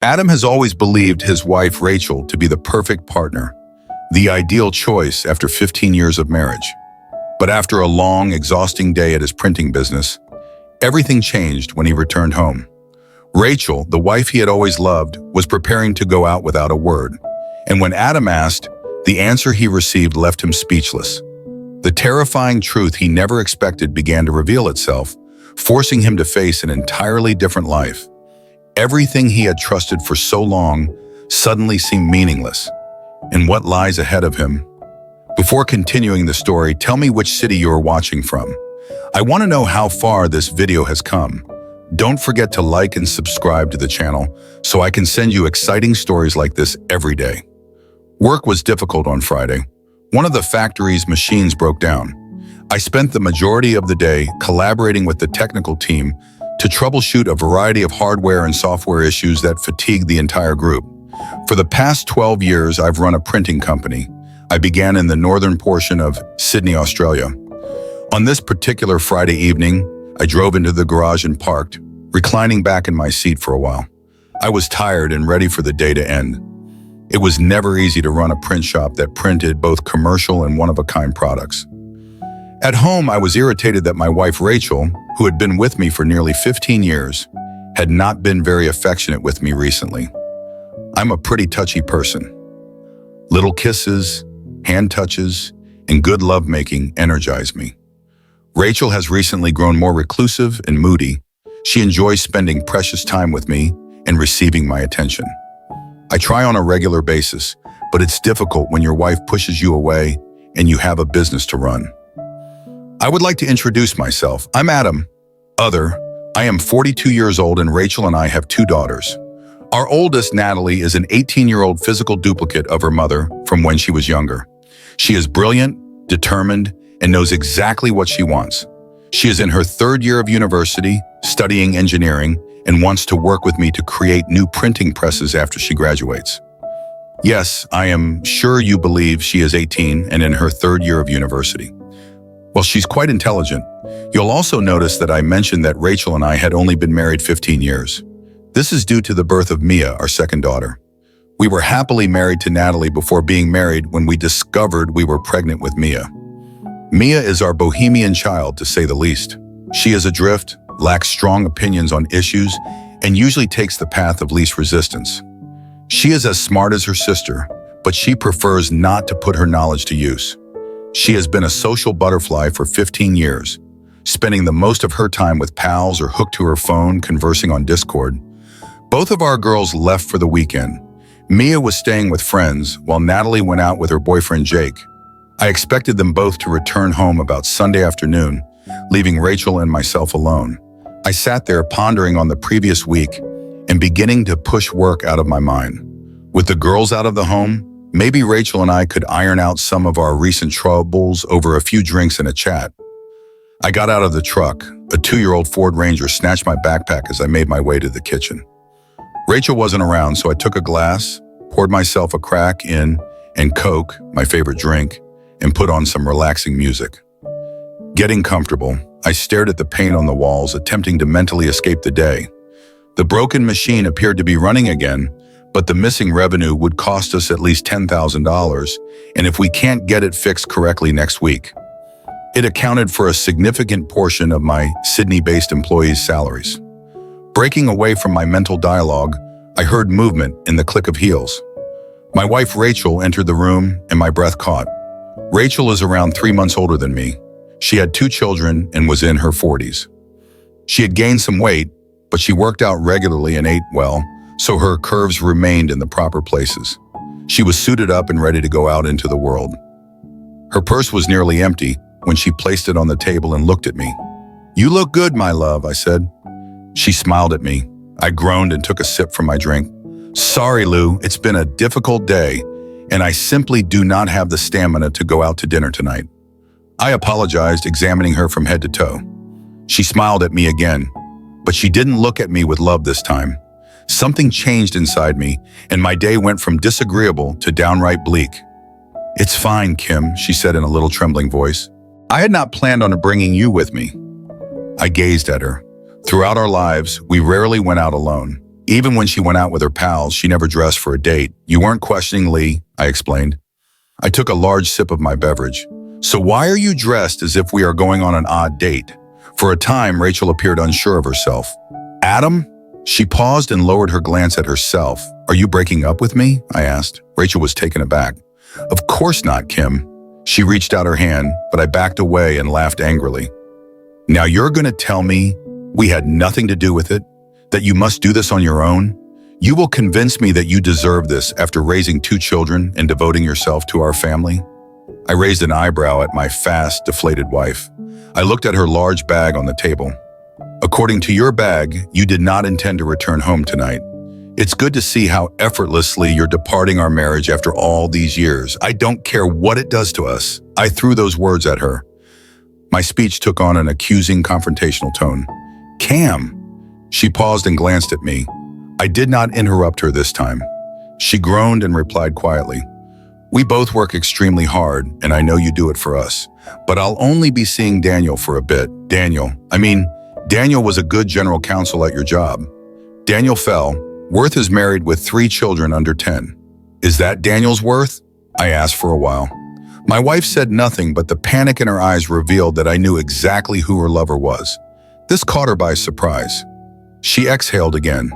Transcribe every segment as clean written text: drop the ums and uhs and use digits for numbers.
Adam has always believed his wife, Rachel, to be the perfect partner, the ideal choice after 15 years of marriage. But after a long, exhausting day at his printing business, everything changed when he returned home. Rachel, the wife he had always loved, was preparing to go out without a word. And when Adam asked, the answer he received left him speechless. The terrifying truth he never expected began to reveal itself, forcing him to face an entirely different life. Everything he had trusted for so long suddenly seemed meaningless. And what lies ahead of him? Before continuing the story, tell me which city you are watching from. I want to know how far this video has come. Don't forget to like and subscribe to the channel so I can send you exciting stories like this every day. Work was difficult on Friday. One of the factory's machines broke down. I spent the majority of the day collaborating with the technical team to troubleshoot a variety of hardware and software issues that fatigued the entire group. For the past 12 years, I've run a printing company. I began in the northern portion of Sydney, Australia. On this particular Friday evening, I drove into the garage and parked, reclining back in my seat for a while. I was tired and ready for the day to end. It was never easy to run a print shop that printed both commercial and one-of-a-kind products. At home, I was irritated that my wife Rachel, who had been with me for nearly 15 years, had not been very affectionate with me recently. I'm a pretty touchy person. Little kisses, hand touches, and good lovemaking energize me. Rachel has recently grown more reclusive and moody. She enjoys spending precious time with me and receiving my attention. I try on a regular basis, but it's difficult when your wife pushes you away and you have a business to run. I would like to introduce myself. I'm Adam. I am 42 years old and Rachel and I have 2 daughters. Our oldest, Natalie, is an 18-year-old physical duplicate of her mother from when she was younger. She is brilliant, determined, and knows exactly what she wants. She is in her 3rd year of university, studying engineering, and wants to work with me to create new printing presses after she graduates. Yes, I am sure you believe she is 18 and in her 3rd year of university. Well, she's quite intelligent. You'll also notice that I mentioned that Rachel and I had only been married 15 years. This is due to the birth of Mia, our 2nd daughter. We were happily married to Natalie before being married when we discovered we were pregnant with Mia. Mia is our bohemian child, to say the least. She is adrift, lacks strong opinions on issues, and usually takes the path of least resistance. She is as smart as her sister, but she prefers not to put her knowledge to use. She has been a social butterfly for 15 years, spending the most of her time with pals or hooked to her phone conversing on Discord. Both of our girls left for the weekend. Mia was staying with friends, while Natalie went out with her boyfriend Jake. I expected them both to return home about Sunday afternoon, leaving Rachel and myself alone. I sat there pondering on the previous week and beginning to push work out of my mind. With the girls out of the home, maybe Rachel and I could iron out some of our recent troubles over a few drinks and a chat. I got out of the truck. A 2-year-old Ford Ranger snatched my backpack as I made my way to the kitchen. Rachel wasn't around, so I took a glass, poured myself a crack in, and Coke, my favorite drink, and put on some relaxing music. Getting comfortable, I stared at the paint on the walls, attempting to mentally escape the day. The broken machine appeared to be running again, but the missing revenue would cost us at least $10,000, and if we can't get it fixed correctly next week. It accounted for a significant portion of my Sydney-based employees' salaries. Breaking away from my mental dialogue, I heard movement in the click of heels. My wife Rachel entered the room and my breath caught. Rachel is around 3 months older than me. She had 2 children and was in her 40s. She had gained some weight, but she worked out regularly and ate well, so her curves remained in the proper places. She was suited up and ready to go out into the world. Her purse was nearly empty when she placed it on the table and looked at me. "You look good, my love," I said. She smiled at me. I groaned and took a sip from my drink. "Sorry, Lou, it's been a difficult day, and I simply do not have the stamina to go out to dinner tonight." I apologized, examining her from head to toe. She smiled at me again, but she didn't look at me with love this time. Something changed inside me, and my day went from disagreeable to downright bleak. "It's fine, Kim," she said in a little trembling voice. "I had not planned on bringing you with me." I gazed at her. Throughout our lives, we rarely went out alone. Even when she went out with her pals, she never dressed for a date. You weren't questioning Lee, I explained. I took a large sip of my beverage. So why are you dressed as if we are going on an odd date? For a time, Rachel appeared unsure of herself. Adam? She paused and lowered her glance at herself. Are you breaking up with me? I asked. Rachel was taken aback. Of course not, Kim. She reached out her hand, but I backed away and laughed angrily. Now you're going to tell me we had nothing to do with it? That you must do this on your own? You will convince me that you deserve this after raising 2 children and devoting yourself to our family? I raised an eyebrow at my fast, deflated wife. I looked at her large bag on the table. According to your bag, you did not intend to return home tonight. It's good to see how effortlessly you're departing our marriage after all these years. I don't care what it does to us. I threw those words at her. My speech took on an accusing, confrontational tone. Cam! She paused and glanced at me. I did not interrupt her this time. She groaned and replied quietly. We both work extremely hard, and I know you do it for us. But I'll only be seeing Daniel for a bit. Daniel was a good general counsel at your job. Daniel fell. Worth is married with 3 children under 10. Is that Daniel's Worth? I asked for a while. My wife said nothing, but the panic in her eyes revealed that I knew exactly who her lover was. This caught her by surprise. She exhaled again.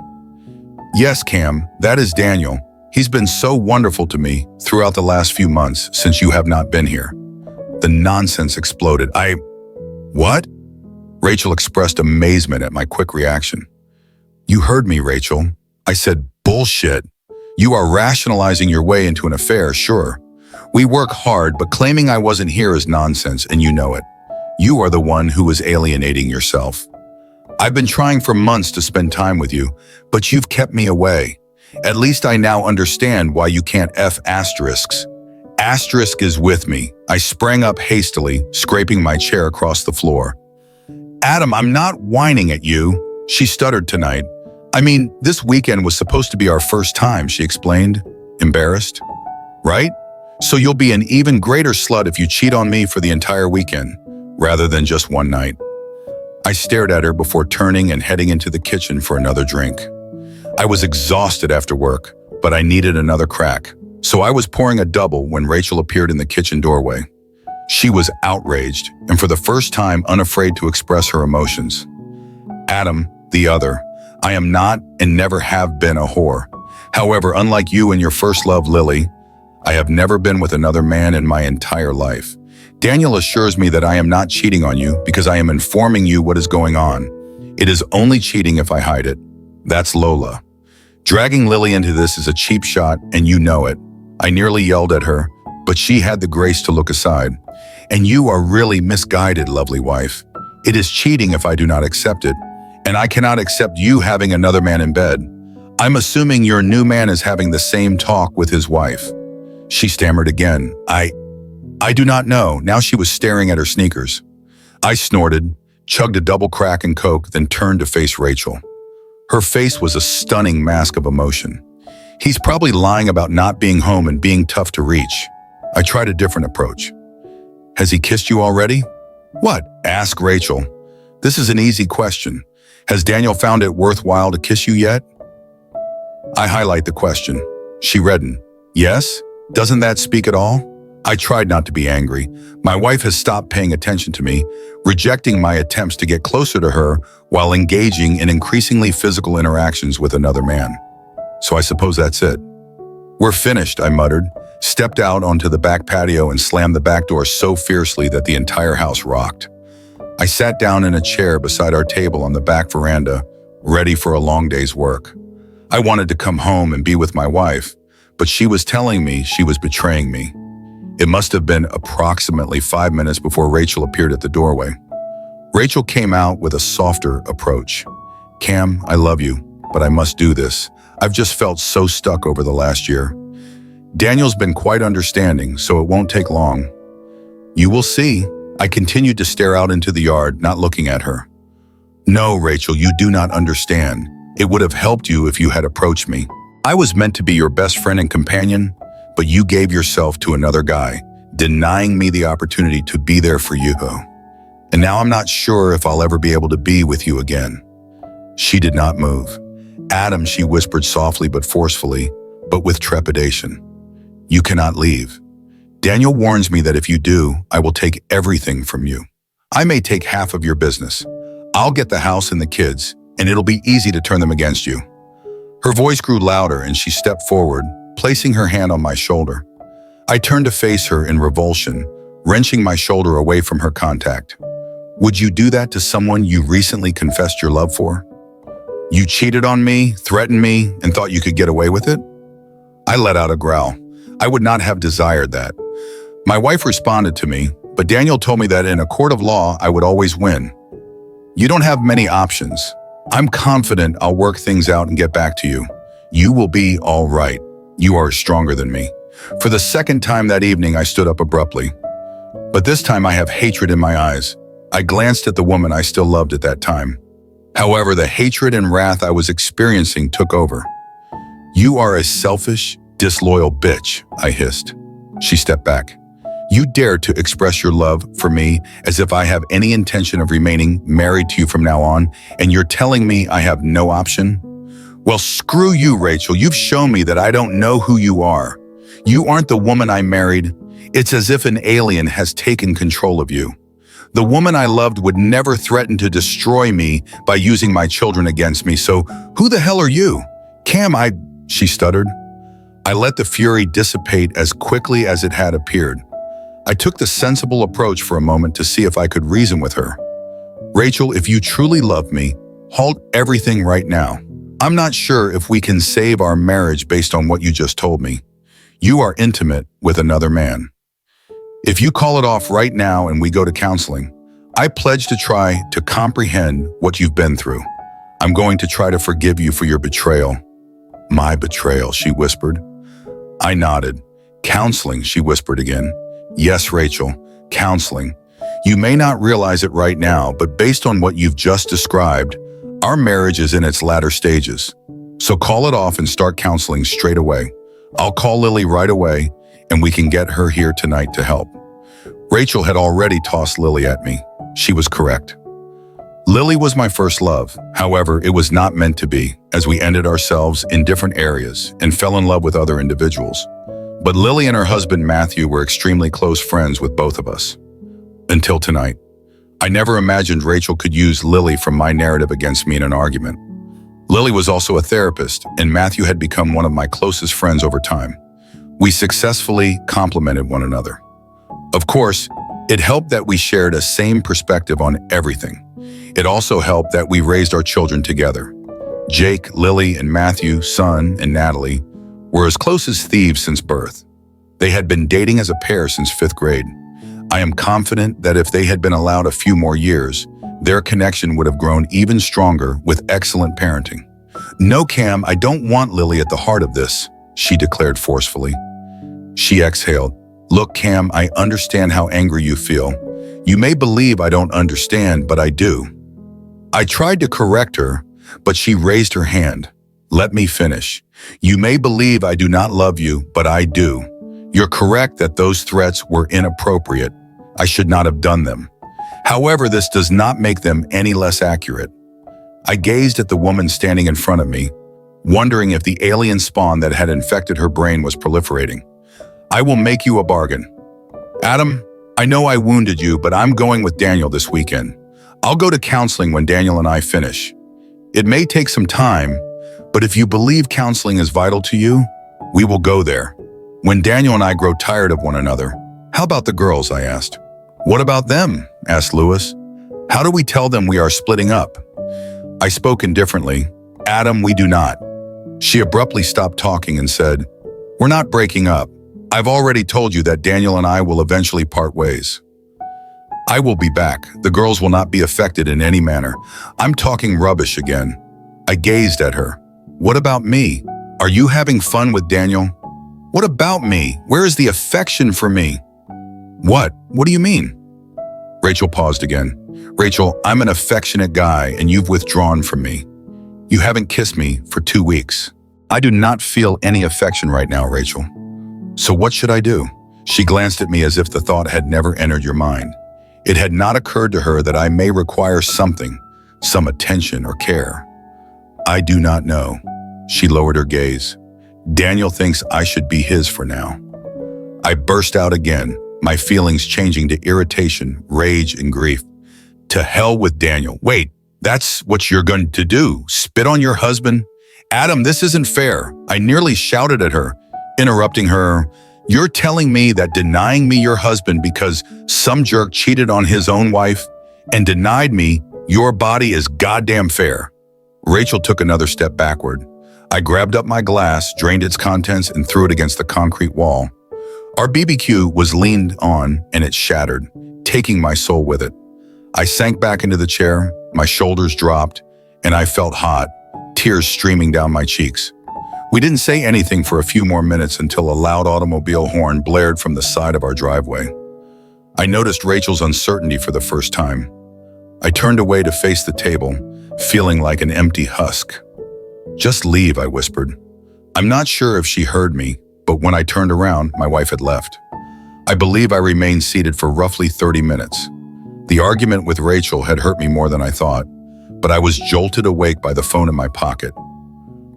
Yes, Cam, that is Daniel. He's been so wonderful to me throughout the last few months since you have not been here. The nonsense exploded. What? Rachel expressed amazement at my quick reaction. You heard me, Rachel. I said, bullshit. You are rationalizing your way into an affair, sure. We work hard, but claiming I wasn't here is nonsense, and you know it. You are the one who is alienating yourself. I've been trying for months to spend time with you, but you've kept me away. At least I now understand why you can't F asterisks. Asterisk is with me. I sprang up hastily, scraping my chair across the floor. Adam, I'm not whining at you. She stuttered tonight. This weekend was supposed to be our first time, she explained, embarrassed. Right? So you'll be an even greater slut if you cheat on me for the entire weekend, rather than just one night. I stared at her before turning and heading into the kitchen for another drink. I was exhausted after work, but I needed another crack. So I was pouring a double when Rachel appeared in the kitchen doorway. She was outraged, and for the first time unafraid to express her emotions. Adam, the other, I am not and never have been a whore. However, unlike you and your first love, Lily, I have never been with another man in my entire life. Daniel assures me that I am not cheating on you because I am informing you what is going on. It is only cheating if I hide it. That's Lola. Dragging Lily into this is a cheap shot, and you know it. I nearly yelled at her, but she had the grace to look aside. And you are really misguided, lovely wife. It is cheating if I do not accept it, and I cannot accept you having another man in bed. I'm assuming your new man is having the same talk with his wife. She stammered again. I do not know. Now she was staring at her sneakers. I snorted, chugged a double crack and Coke, then turned to face Rachel. Her face was a stunning mask of emotion. He's probably lying about not being home and being tough to reach. I tried a different approach. Has he kissed you already? What? Ask Rachel. This is an easy question. Has Daniel found it worthwhile to kiss you yet? I highlight the question. She reddened. Yes? Doesn't that speak at all? I tried not to be angry. My wife has stopped paying attention to me, rejecting my attempts to get closer to her while engaging in increasingly physical interactions with another man. So I suppose that's it. We're finished, I muttered, stepped out onto the back patio and slammed the back door so fiercely that the entire house rocked. I sat down in a chair beside our table on the back veranda, ready for a long day's work. I wanted to come home and be with my wife, but she was telling me she was betraying me. It must have been approximately 5 minutes before Rachel appeared at the doorway. Rachel came out with a softer approach. Cam, I love you, but I must do this. I've just felt so stuck over the last year. Daniel's been quite understanding, so it won't take long. You will see. I continued to stare out into the yard, not looking at her. No, Rachel, you do not understand. It would have helped you if you had approached me. I was meant to be your best friend and companion, but you gave yourself to another guy, denying me the opportunity to be there for you. And now I'm not sure if I'll ever be able to be with you again. She did not move. Adam, she whispered softly but forcefully, but with trepidation. You cannot leave. Daniel warns me that if you do, I will take everything from you. I may take half of your business. I'll get the house and the kids, and it'll be easy to turn them against you. Her voice grew louder and she stepped forward, placing her hand on my shoulder. I turned to face her in revulsion, wrenching my shoulder away from her contact. Would you do that to someone you recently confessed your love for? You cheated on me, threatened me, and thought you could get away with it? I let out a growl. I would not have desired that. My wife responded to me, but Daniel told me that in a court of law, I would always win. You don't have many options. I'm confident I'll work things out and get back to you. You will be all right. You are stronger than me. For the second time that evening, I stood up abruptly. But this time I have hatred in my eyes. I glanced at the woman I still loved at that time. However, the hatred and wrath I was experiencing took over. You are a selfish, disloyal bitch, I hissed. She stepped back. You dare to express your love for me as if I have any intention of remaining married to you from now on, and you're telling me I have no option? Well, screw you, Rachel. You've shown me that I don't know who you are. You aren't the woman I married. It's as if an alien has taken control of you. The woman I loved would never threaten to destroy me by using my children against me, so who the hell are you? Cam, she stuttered. I let the fury dissipate as quickly as it had appeared. I took the sensible approach for a moment to see if I could reason with her. Rachel, if you truly love me, halt everything right now. I'm not sure if we can save our marriage based on what you just told me. You are intimate with another man. If you call it off right now and we go to counseling, I pledge to try to comprehend what you've been through. I'm going to try to forgive you for your betrayal. My betrayal, she whispered. I nodded. Counseling, she whispered again. Yes, Rachel, counseling. You may not realize it right now, but based on what you've just described, our marriage is in its latter stages. So call it off and start counseling straight away. I'll call Lily right away, and we can get her here tonight to help. Rachel had already tossed Lily at me. She was correct. Lily was my first love. However, it was not meant to be, as we ended ourselves in different areas and fell in love with other individuals. But Lily and her husband Matthew were extremely close friends with both of us. Until tonight. I never imagined Rachel could use Lily from my narrative against me in an argument. Lily was also a therapist, and Matthew had become one of my closest friends over time. We successfully complemented one another. Of course, it helped that we shared a same perspective on everything. It also helped that we raised our children together. Jake, Lily, and Matthew, son, and Natalie were as close as thieves since birth. They had been dating as a pair since 5th grade. I am confident that if they had been allowed a few more years, their connection would have grown even stronger with excellent parenting. No, Cam, I don't want Lily at the heart of this, she declared forcefully. She exhaled. Look, Cam, I understand how angry you feel. You may believe I don't understand, but I do. I tried to correct her, but she raised her hand. Let me finish. You may believe I do not love you, but I do. You're correct that those threats were inappropriate. I should not have done them. However, this does not make them any less accurate. I gazed at the woman standing in front of me, wondering if the alien spawn that had infected her brain was proliferating. I will make you a bargain. Adam, I know I wounded you, but I'm going with Daniel this weekend. I'll go to counseling when Daniel and I finish. It may take some time, but if you believe counseling is vital to you, we will go there. When Daniel and I grow tired of one another, how about the girls, I asked. What about them? Asked Lewis. How do we tell them we are splitting up? I spoke indifferently. Adam, we do not. She abruptly stopped talking and said, We're not breaking up. I've already told you that Daniel and I will eventually part ways. I will be back. The girls will not be affected in any manner. I'm talking rubbish again. I gazed at her. What about me? Are you having fun with Daniel? What about me? Where is the affection for me? What? What do you mean? Rachel paused again. Rachel, I'm an affectionate guy and you've withdrawn from me. You haven't kissed me for 2 weeks. I do not feel any affection right now, Rachel. So what should I do? She glanced at me as if the thought had never entered your mind. It had not occurred to her that I may require something, some attention or care. I do not know. She lowered her gaze. Daniel thinks I should be his for now. I burst out again, my feelings changing to irritation, rage, and grief. To hell with Daniel. Wait, that's what you're going to do? Spit on your husband? Adam, this isn't fair. I nearly shouted at her, interrupting her. You're telling me that denying me your husband because some jerk cheated on his own wife and denied me your body is goddamn fair. Rachel took another step backward. I grabbed up my glass, drained its contents, and threw it against the concrete wall. Our BBQ was leaned on and it shattered, taking my soul with it. I sank back into the chair, my shoulders dropped, and I felt hot, tears streaming down my cheeks. We didn't say anything for a few more minutes until a loud automobile horn blared from the side of our driveway. I noticed Rachel's uncertainty for the first time. I turned away to face the table, feeling like an empty husk. Just leave, I whispered. I'm not sure if she heard me, but when I turned around, my wife had left. I believe I remained seated for roughly 30 minutes. The argument with Rachel had hurt me more than I thought, but I was jolted awake by the phone in my pocket.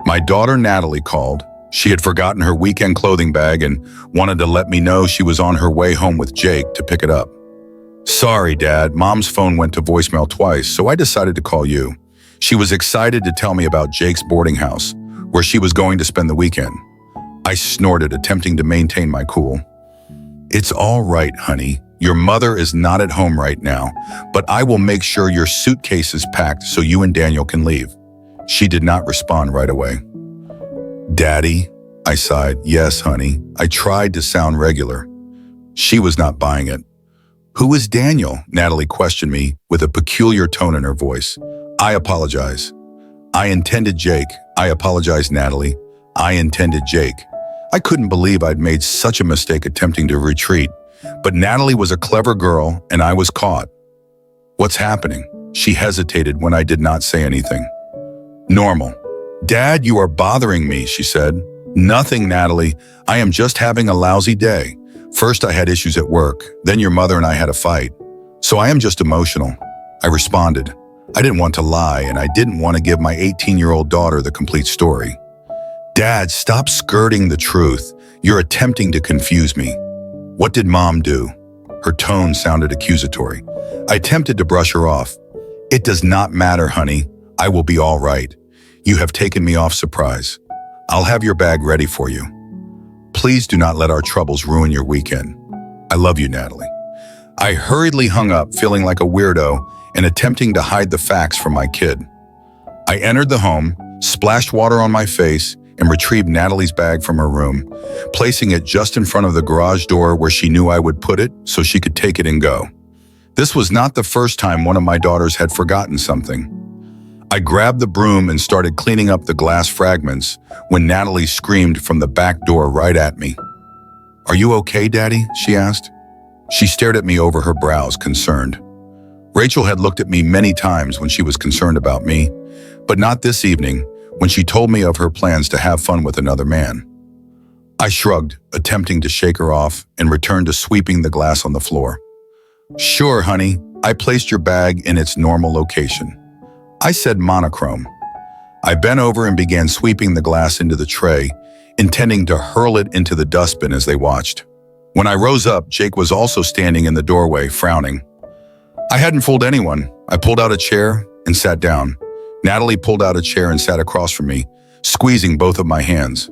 My daughter Natalie called. She had forgotten her weekend clothing bag and wanted to let me know she was on her way home with Jake to pick it up. Sorry, Dad, Mom's phone went to voicemail twice, so I decided to call you. She was excited to tell me about Jake's boarding house, where she was going to spend the weekend. I snorted, attempting to maintain my cool. It's all right, honey. Your mother is not at home right now, but I will make sure your suitcase is packed so you and Daniel can leave. She did not respond right away. Daddy, I sighed. Yes, honey. I tried to sound regular. She was not buying it. Who is Daniel? Natalie questioned me with a peculiar tone in her voice. I apologize. I intended Jake. I apologize, Natalie. I intended Jake. I couldn't believe I'd made such a mistake attempting to retreat, but Natalie was a clever girl and I was caught. What's happening? She hesitated when I did not say anything. Normal. Dad, you are bothering me, she said. Nothing, Natalie. I am just having a lousy day. First I had issues at work, then your mother and I had a fight. So I am just emotional. I responded. I didn't want to lie and I didn't want to give my 18-year-old daughter the complete story. Dad, stop skirting the truth. You're attempting to confuse me. What did Mom do? Her tone sounded accusatory. I attempted to brush her off. It does not matter, honey. I will be all right. You have taken me off surprise. I'll have your bag ready for you. Please do not let our troubles ruin your weekend. I love you, Natalie. I hurriedly hung up, feeling like a weirdo and attempting to hide the facts from my kid. I entered the home, splashed water on my face, and retrieved Natalie's bag from her room, placing it just in front of the garage door where she knew I would put it so she could take it and go. This was not the first time one of my daughters had forgotten something. I grabbed the broom and started cleaning up the glass fragments when Natalie screamed from the back door right at me. Are you okay, Daddy? She asked. She stared at me over her brows, concerned. Rachel had looked at me many times when she was concerned about me, but not this evening when she told me of her plans to have fun with another man. I shrugged, attempting to shake her off, and returned to sweeping the glass on the floor. Sure, honey, I placed your bag in its normal location. I said monochrome. I bent over and began sweeping the glass into the tray, intending to hurl it into the dustbin as they watched. When I rose up, Jake was also standing in the doorway, frowning. I hadn't fooled anyone. I pulled out a chair and sat down. Natalie pulled out a chair and sat across from me, squeezing both of my hands.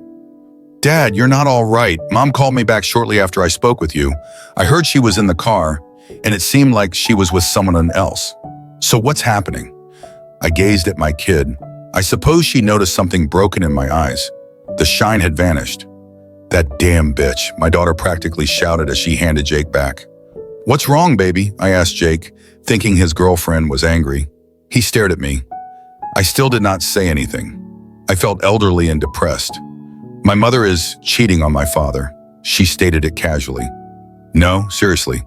Dad, you're not all right. Mom called me back shortly after I spoke with you. I heard she was in the car, and it seemed like she was with someone else. So what's happening? I gazed at my kid. I suppose she noticed something broken in my eyes. The shine had vanished. That damn bitch, my daughter practically shouted as she handed Jake back. What's wrong, baby? I asked Jake, thinking his girlfriend was angry. He stared at me. I still did not say anything. I felt elderly and depressed. My mother is cheating on my father. She stated it casually. No, seriously.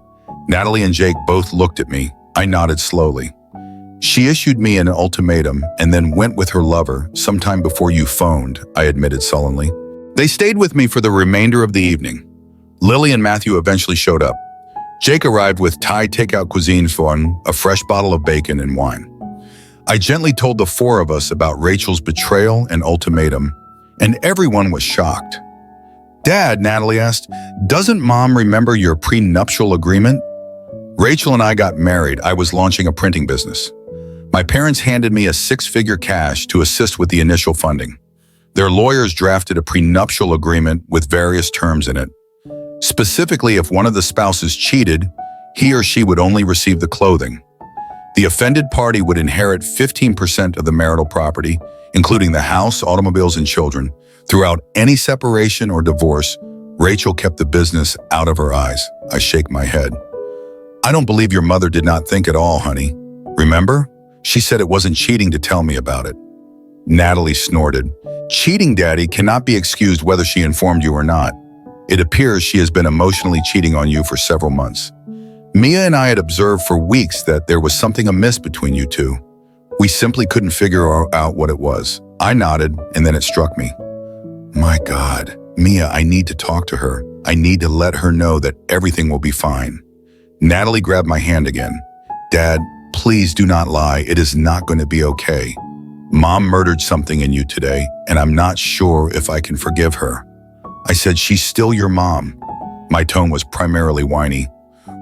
Natalie and Jake both looked at me. I nodded slowly. She issued me an ultimatum and then went with her lover sometime before you phoned, I admitted sullenly. They stayed with me for the remainder of the evening. Lily and Matthew eventually showed up. Jake arrived with Thai takeout cuisine for a fresh bottle of bacon and wine. I gently told the four of us about Rachel's betrayal and ultimatum, and everyone was shocked. "Dad," Natalie asked, "doesn't Mom remember your prenuptial agreement?" Rachel and I got married. I was launching a printing business. My parents handed me a six-figure cash to assist with the initial funding. Their lawyers drafted a prenuptial agreement with various terms in it. Specifically, if one of the spouses cheated, he or she would only receive the clothing. The offended party would inherit 15% of the marital property, including the house, automobiles, and children. Throughout any separation or divorce, Rachel kept the business out of her eyes. I shake my head. "I don't believe your mother did not think at all, honey. Remember? She said it wasn't cheating to tell me about it." Natalie snorted. "Cheating, Daddy, cannot be excused whether she informed you or not. It appears she has been emotionally cheating on you for several months. Mia and I had observed for weeks that there was something amiss between you two. We simply couldn't figure out what it was." I nodded, and then it struck me. My God, Mia, I need to talk to her. I need to let her know that everything will be fine. Natalie grabbed my hand again. "Dad, please do not lie. It is not going to be okay. Mom murdered something in you today, and I'm not sure if I can forgive her." I said, "She's still your mom." My tone was primarily whiny.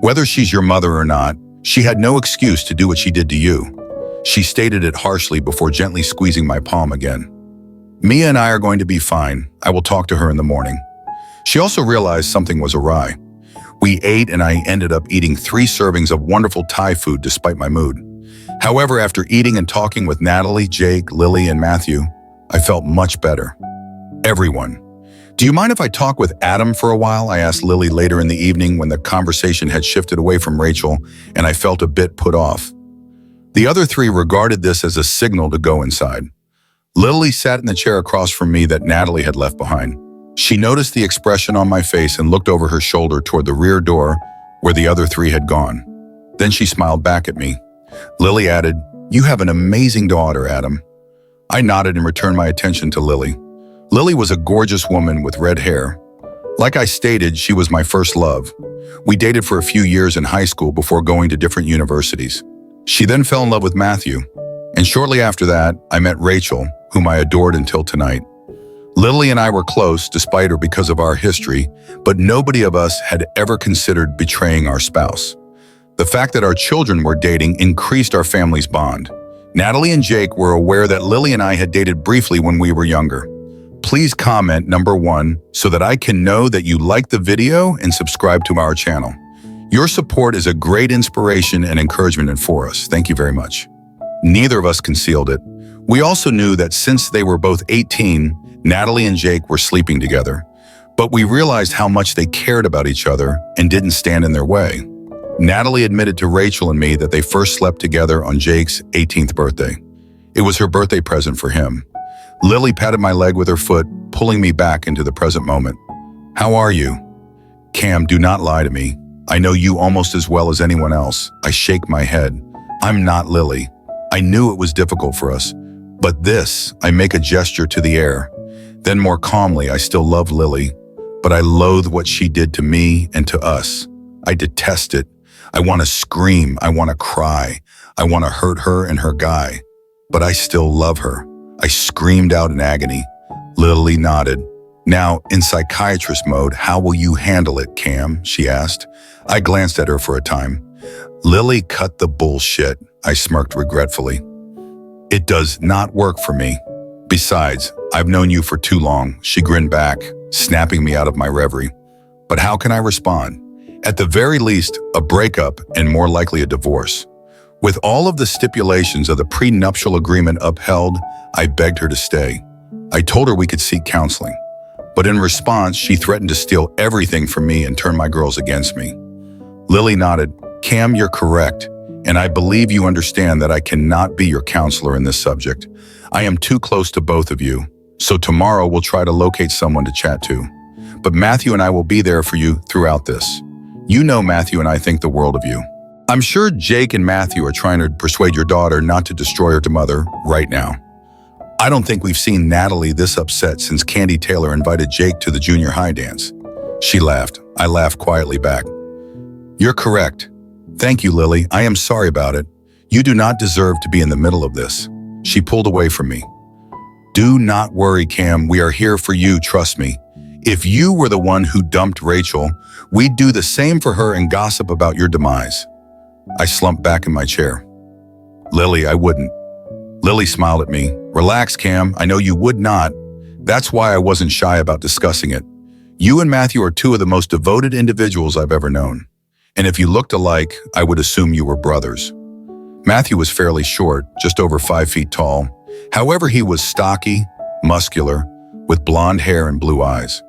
"Whether she's your mother or not, she had no excuse to do what she did to you." She stated it harshly before gently squeezing my palm again. "Mia and I are going to be fine. I will talk to her in the morning." She also realized something was awry. We ate, and I ended up eating 3 servings of wonderful Thai food despite my mood. However, after eating and talking with Natalie, Jake, Lily, and Matthew, I felt much better. "Everyone, do you mind if I talk with Adam for a while?" I asked Lily later in the evening when the conversation had shifted away from Rachel and I felt a bit put off. The other 3 regarded this as a signal to go inside. Lily sat in the chair across from me that Natalie had left behind. She noticed the expression on my face and looked over her shoulder toward the rear door where the other 3 had gone. Then she smiled back at me. Lily added, "You have an amazing daughter, Adam." I nodded and returned my attention to Lily. Lily was a gorgeous woman with red hair. Like I stated, she was my first love. We dated for a few years in high school before going to different universities. She then fell in love with Matthew, and shortly after that, I met Rachel, whom I adored until tonight. Lily and I were close, despite or because of our history, but nobody of us had ever considered betraying our spouse. The fact that our children were dating increased our family's bond. Natalie and Jake were aware that Lily and I had dated briefly when we were younger. Please comment number 1 so that I can know that you like the video and subscribe to our channel. Your support is a great inspiration and encouragement for us. Thank you very much. Neither of us concealed it. We also knew that since they were both 18, Natalie and Jake were sleeping together, but we realized how much they cared about each other and didn't stand in their way. Natalie admitted to Rachel and me that they first slept together on Jake's 18th birthday. It was her birthday present for him. Lily patted my leg with her foot, pulling me back into the present moment. "How are you?" "Cam, do not lie to me. I know you almost as well as anyone else." I shake my head. "I'm not Lily. I knew it was difficult for us, but this," I make a gesture to the air. Then more calmly, "I still love Lily, but I loathe what she did to me and to us. I detest it. I want to scream. I want to cry. I want to hurt her and her guy. But I still love her." I screamed out in agony. Lily nodded. "Now, in psychiatrist mode, how will you handle it, Cam?" she asked. I glanced at her for a time. "Lily, cut the bullshit," I smirked regretfully. "It does not work for me. Besides, I've known you for too long," she grinned back, snapping me out of my reverie. But how can I respond? At the very least, a breakup and more likely a divorce. With all of the stipulations of the prenuptial agreement upheld, I begged her to stay. I told her we could seek counseling. But in response, she threatened to steal everything from me and turn my girls against me. Lily nodded. "Cam, you're correct, and I believe you understand that I cannot be your counselor in this subject. I am too close to both of you, so tomorrow we'll try to locate someone to chat to. But Matthew and I will be there for you throughout this. You know Matthew and I think the world of you. I'm sure Jake and Matthew are trying to persuade your daughter not to destroy her mother right now. I don't think we've seen Natalie this upset since Candy Taylor invited Jake to the junior high dance." She laughed. I laughed quietly back. "You're correct. Thank you, Lily. I am sorry about it. You do not deserve to be in the middle of this. She pulled away from me. Do not worry, Cam. We are here for you, trust me. If you were the one who dumped Rachel, we'd do the same for her and gossip about your demise. I slumped back in my chair. Lily, I wouldn't. Lily smiled at me. Relax, Cam. I know you would not. That's why I wasn't shy about discussing it. You and Matthew are two of the most devoted individuals I've ever known. And if you looked alike, I would assume you were brothers. Matthew was fairly short, just over 5 feet tall. However, he was stocky, muscular, with blonde hair and blue eyes.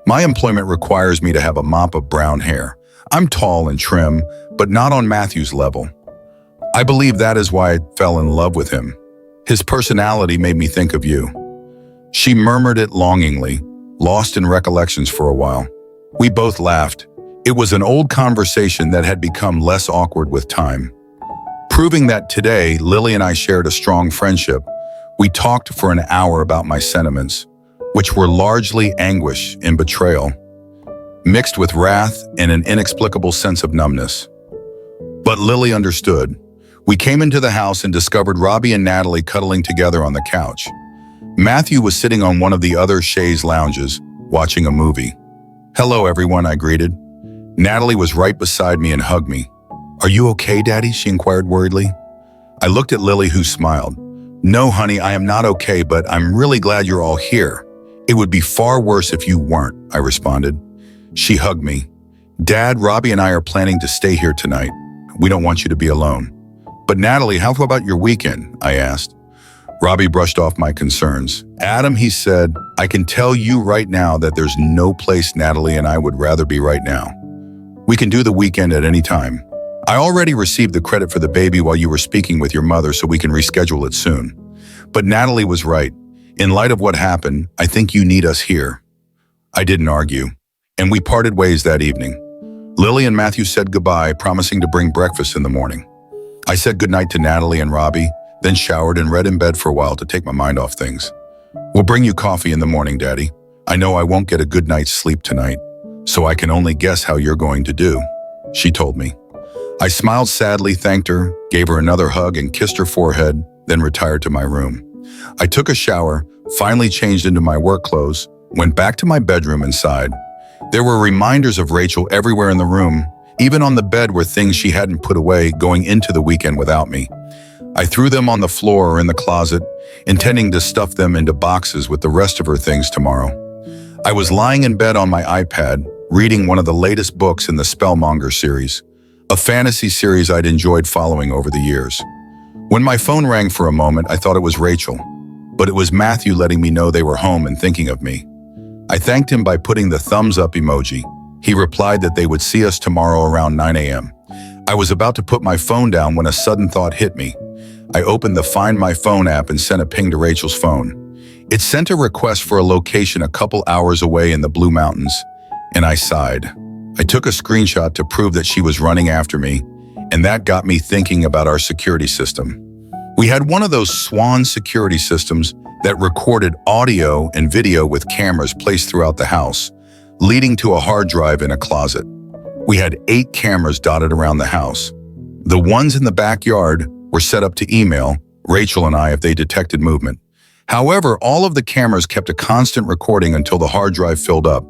My employment requires me to have a mop of brown hair. I'm tall and trim, but not on Matthew's level. I believe that is why I fell in love with him. His personality made me think of you. She murmured it longingly, lost in recollections for a while. We both laughed. It was an old conversation that had become less awkward with time. Proving that today, Lily and I shared a strong friendship. We talked for an hour about my sentiments, which were largely anguish and betrayal, mixed with wrath and an inexplicable sense of numbness. But Lily understood. We came into the house and discovered Robbie and Natalie cuddling together on the couch. Matthew was sitting on one of the other chaise lounges, watching a movie. Hello, everyone, I greeted. Natalie was right beside me and hugged me. Are you okay, Daddy? She inquired worriedly. I looked at Lily, who smiled. No, honey, I am not okay, but I'm really glad you're all here. It would be far worse if you weren't, I responded. She hugged me. Dad, Robbie and I are planning to stay here tonight. We don't want you to be alone. But Natalie, how about your weekend? I asked. Robbie brushed off my concerns. Adam, he said, I can tell you right now that there's no place Natalie and I would rather be right now. We can do the weekend at any time. I already received the credit for the baby while you were speaking with your mother, so we can reschedule it soon. But Natalie was right. In light of what happened, I think you need us here. I didn't argue, and we parted ways that evening. Lily and Matthew said goodbye, promising to bring breakfast in the morning. I said goodnight to Natalie and Robbie, then showered and read in bed for a while to take my mind off things. We'll bring you coffee in the morning, Daddy. I know I won't get a good night's sleep tonight, so I can only guess how you're going to do, she told me. I smiled sadly, thanked her, gave her another hug and kissed her forehead, then retired to my room. I took a shower, finally changed into my work clothes, went back to my bedroom and sighed. There were reminders of Rachel everywhere in the room. Even on the bed were things she hadn't put away going into the weekend without me. I threw them on the floor or in the closet, intending to stuff them into boxes with the rest of her things tomorrow. I was lying in bed on my iPad, reading one of the latest books in the Spellmonger series, a fantasy series I'd enjoyed following over the years. When my phone rang for a moment, I thought it was Rachel, but it was Matthew letting me know they were home and thinking of me. I thanked him by putting the thumbs up emoji. He replied that they would see us tomorrow around 9 a.m. I was about to put my phone down when a sudden thought hit me. I opened the Find My Phone app and sent a ping to Rachel's phone. It sent a request for a location a couple hours away in the Blue Mountains, and I sighed. I took a screenshot to prove that she was running after me, and that got me thinking about our security system. We had one of those Swan security systems that recorded audio and video with cameras placed throughout the house, leading to a hard drive in a closet. We had 8 cameras dotted around the house. The ones in the backyard were set up to email Rachel and I if they detected movement. However, all of the cameras kept a constant recording until the hard drive filled up,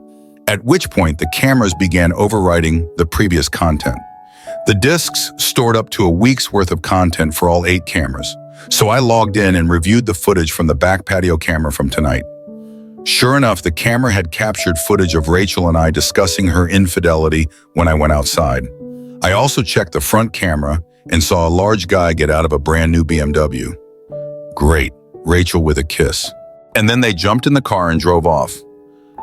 at which point the cameras began overwriting the previous content. The disks stored up to a week's worth of content for all 8 cameras, so I logged in and reviewed the footage from the back patio camera from tonight. Sure enough, the camera had captured footage of Rachel and I discussing her infidelity when I went outside. I also checked the front camera and saw a large guy get out of a brand new BMW. Great, Rachel with a kiss. And then they jumped in the car and drove off.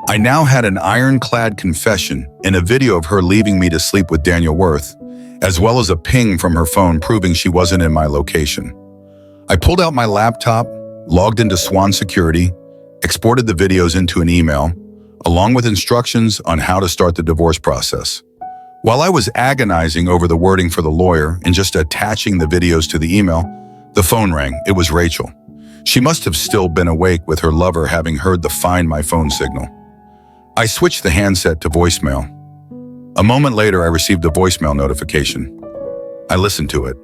I now had an ironclad confession and a video of her leaving me to sleep with Daniel Worth, as well as a ping from her phone proving she wasn't in my location. I pulled out my laptop, logged into Swan Security, exported the videos into an email, along with instructions on how to start the divorce process. While I was agonizing over the wording for the lawyer and just attaching the videos to the email, the phone rang. It was Rachel. She must have still been awake with her lover having heard the Find My Phone signal. I switched the handset to voicemail. A moment later, I received a voicemail notification. I listened to it.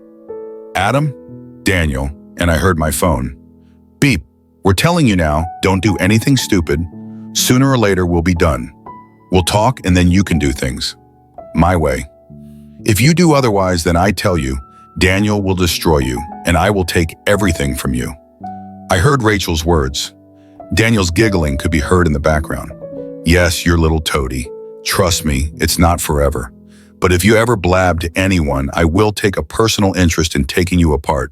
Adam? Daniel, and I heard my phone. Beep. We're telling you now, don't do anything stupid. Sooner or later, we'll be done. We'll talk and then you can do things. My way. If you do otherwise, then I tell you, Daniel will destroy you, and I will take everything from you. I heard Rachel's words. Daniel's giggling could be heard in the background. Yes, your little toady. Trust me, it's not forever. But if you ever blab to anyone, I will take a personal interest in taking you apart,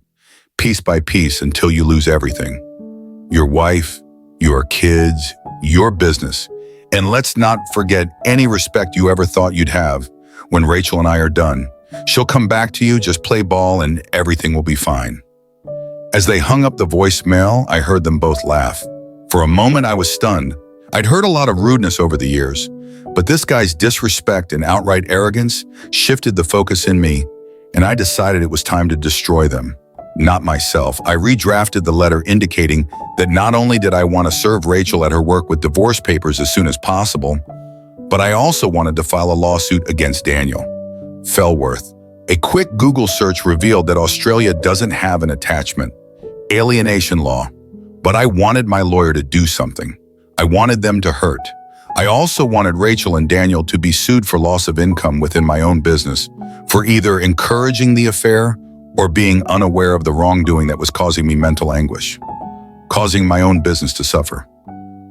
piece by piece, until you lose everything. Your wife, your kids, your business. And let's not forget any respect you ever thought you'd have. When Rachel and I are done, she'll come back to you, just play ball, and everything will be fine. As they hung up the voicemail, I heard them both laugh. For a moment, I was stunned. I'd heard a lot of rudeness over the years, but this guy's disrespect and outright arrogance shifted the focus in me, and I decided it was time to destroy them. Not myself. I redrafted the letter indicating that not only did I want to serve Rachel at her work with divorce papers as soon as possible, but I also wanted to file a lawsuit against Daniel. Fellworth. A quick Google search revealed that Australia doesn't have an attachment, alienation law, but I wanted my lawyer to do something. I wanted them to hurt. I also wanted Rachel and Daniel to be sued for loss of income within my own business, for either encouraging the affair or being unaware of the wrongdoing that was causing me mental anguish, causing my own business to suffer.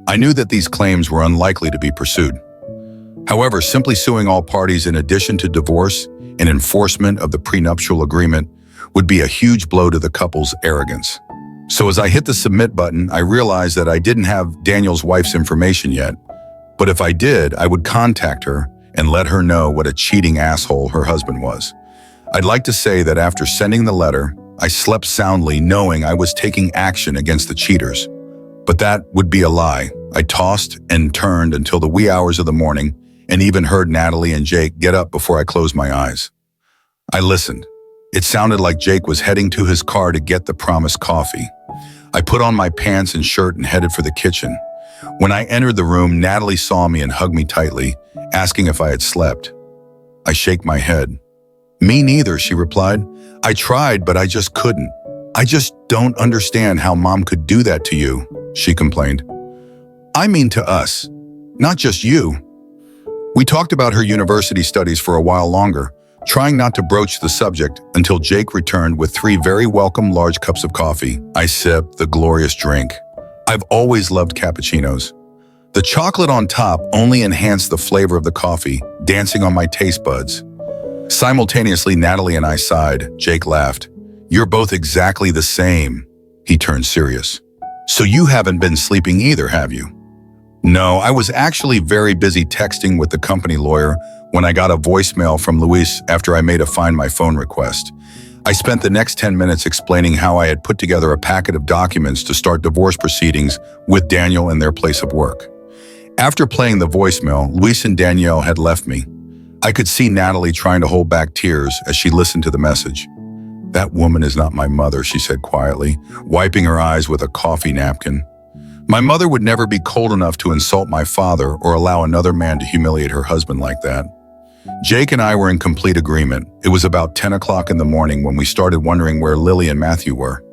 I knew that these claims were unlikely to be pursued. However, simply suing all parties in addition to divorce and enforcement of the prenuptial agreement would be a huge blow to the couple's arrogance. So as I hit the submit button, I realized that I didn't have Daniel's wife's information yet, but if I did, I would contact her and let her know what a cheating asshole her husband was. I'd like to say that after sending the letter, I slept soundly knowing I was taking action against the cheaters. But that would be a lie. I tossed and turned until the wee hours of the morning and even heard Natalie and Jake get up before I closed my eyes. I listened. It sounded like Jake was heading to his car to get the promised coffee. I put on my pants and shirt and headed for the kitchen. When I entered the room, Natalie saw me and hugged me tightly, asking if I had slept. I shake my head. Me neither, she replied. I tried, but I just couldn't. I just don't understand how Mom could do that to you, she complained. I mean to us, not just you. We talked about her university studies for a while longer, trying not to broach the subject until Jake returned with 3 very welcome large cups of coffee. I sipped the glorious drink. I've always loved cappuccinos. The chocolate on top only enhanced the flavor of the coffee, dancing on my taste buds. Simultaneously, Natalie and I sighed. Jake laughed. You're both exactly the same. He turned serious. So you haven't been sleeping either, have you? No, I was actually very busy texting with the company lawyer when I got a voicemail from Luis after I made a Find My Phone request. I spent the next 10 minutes explaining how I had put together a packet of documents to start divorce proceedings with Daniel in their place of work. After playing the voicemail, Luis and Danielle had left me. I could see Natalie trying to hold back tears as she listened to the message. That woman is not my mother, she said quietly, wiping her eyes with a coffee napkin. My mother would never be cold enough to insult my father or allow another man to humiliate her husband like that. Jake and I were in complete agreement. It was about 10 o'clock in the morning when we started wondering where Lily and Matthew were.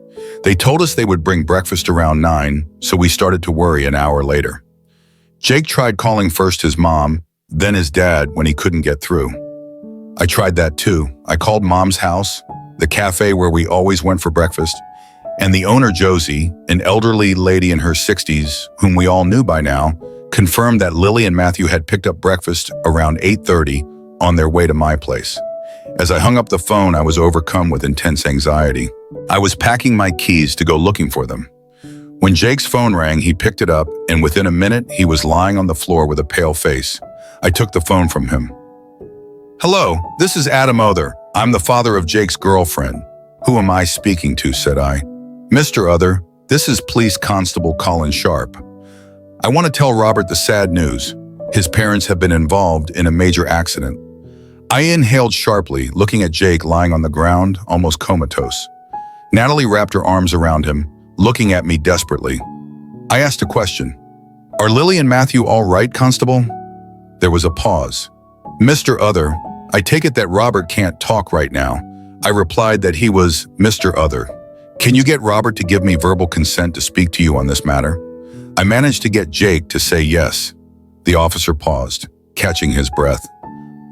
They told us they would bring breakfast around 9, so we started to worry an hour later. Jake tried calling first his mom, then his dad when he couldn't get through. I tried that too. I called Mom's house, the cafe where we always went for breakfast, and the owner, Josie, an elderly lady in her 60s, whom we all knew by now, confirmed that Lily and Matthew had picked up breakfast around 8:30 on their way to my place. As I hung up the phone, I was overcome with intense anxiety. I was packing my keys to go looking for them. When Jake's phone rang, he picked it up, and within a minute, he was lying on the floor with a pale face. I took the phone from him. Hello, this is Adam Other. I'm the father of Jake's girlfriend. Who am I speaking to, said I. Mr. Other, this is Police Constable Colin Sharp. I want to tell Robert the sad news. His parents have been involved in a major accident. I inhaled sharply, looking at Jake lying on the ground, almost comatose. Natalie wrapped her arms around him, looking at me desperately. I asked a question. Are Lily and Matthew all right, Constable? There was a pause. Mr. Other, I take it that Robert can't talk right now. I replied that he was Mr. Other. Can you get Robert to give me verbal consent to speak to you on this matter? I managed to get Jake to say yes. The officer paused, catching his breath.